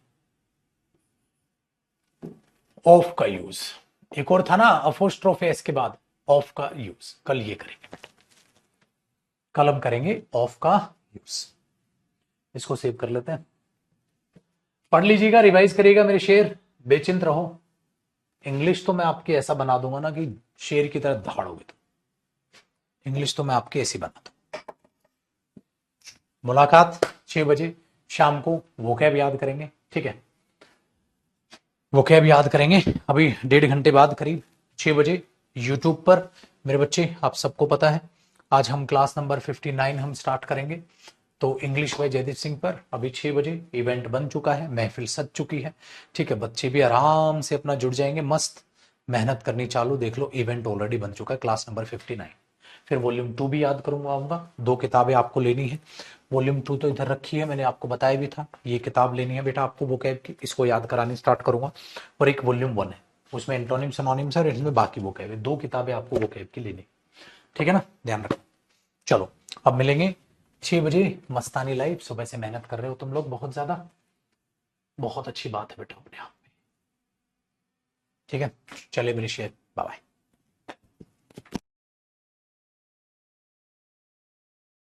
ऑफ का यूज। एक और था ना अपोस्ट्रोफे एस के बाद ऑफ का यूज, कल ये करेंगे। कल हम करेंगे ऑफ का यूज। इसको सेव कर लेते हैं, पढ़ लीजिएगा, रिवाइज करिएगा मेरे शेर, बेचिंत रहो। इंग्लिश तो मैं आपकी ऐसा बना दूंगा ना कि शेर की तरह दहाड़ोगे तो। इंग्लिश तो मैं आपकी ऐसी बना दूं। मुलाकात 6 बजे शाम को, वोकैब याद करेंगे, ठीक है? वोकैब याद करेंगे अभी 1.5 घंटे बाद करीब 6 बजे यूट्यूब पर। मेरे बच्चे आप सबको पता है आज हम क्लास नंबर 59 हम स्टार्ट करेंगे। तो इंग्लिश बाय जयदीप सिंह पर अभी 6 बजे इवेंट बन चुका है, महफिल सज चुकी है, ठीक है? बच्चे भी आराम से अपना जुड़ जाएंगे, मस्त मेहनत करनी चालू। देख लो इवेंट ऑलरेडी बन चुका है, क्लास नंबर 59। फिर वॉल्यूम 2 भी याद करूंगा आऊंगा, 2 किताबें आपको लेनी है। वॉल्यूम 2 तो इधर रखी है, मैंने आपको बताया भी था, ये किताब लेनी है बेटा आपको वोकैब की, इसको याद करानी स्टार्ट करूंगा। और एक वॉल्यूम 1 है, उसमें एंटोनिम सिनोनिम्स है, इसमें बाकी वोकैब है। 2 किताबें आपको वोकैब की लेनी, ठीक है ना? ध्यान रखो। चलो अब मिलेंगे 6 बजे मस्तानी लाइव। सुबह से मेहनत कर रहे हो तुम लोग बहुत ज्यादा, बहुत अच्छी बात है बेटा अपने आप में, ठीक है? चलिए मेरी शेयर, बाय बाय।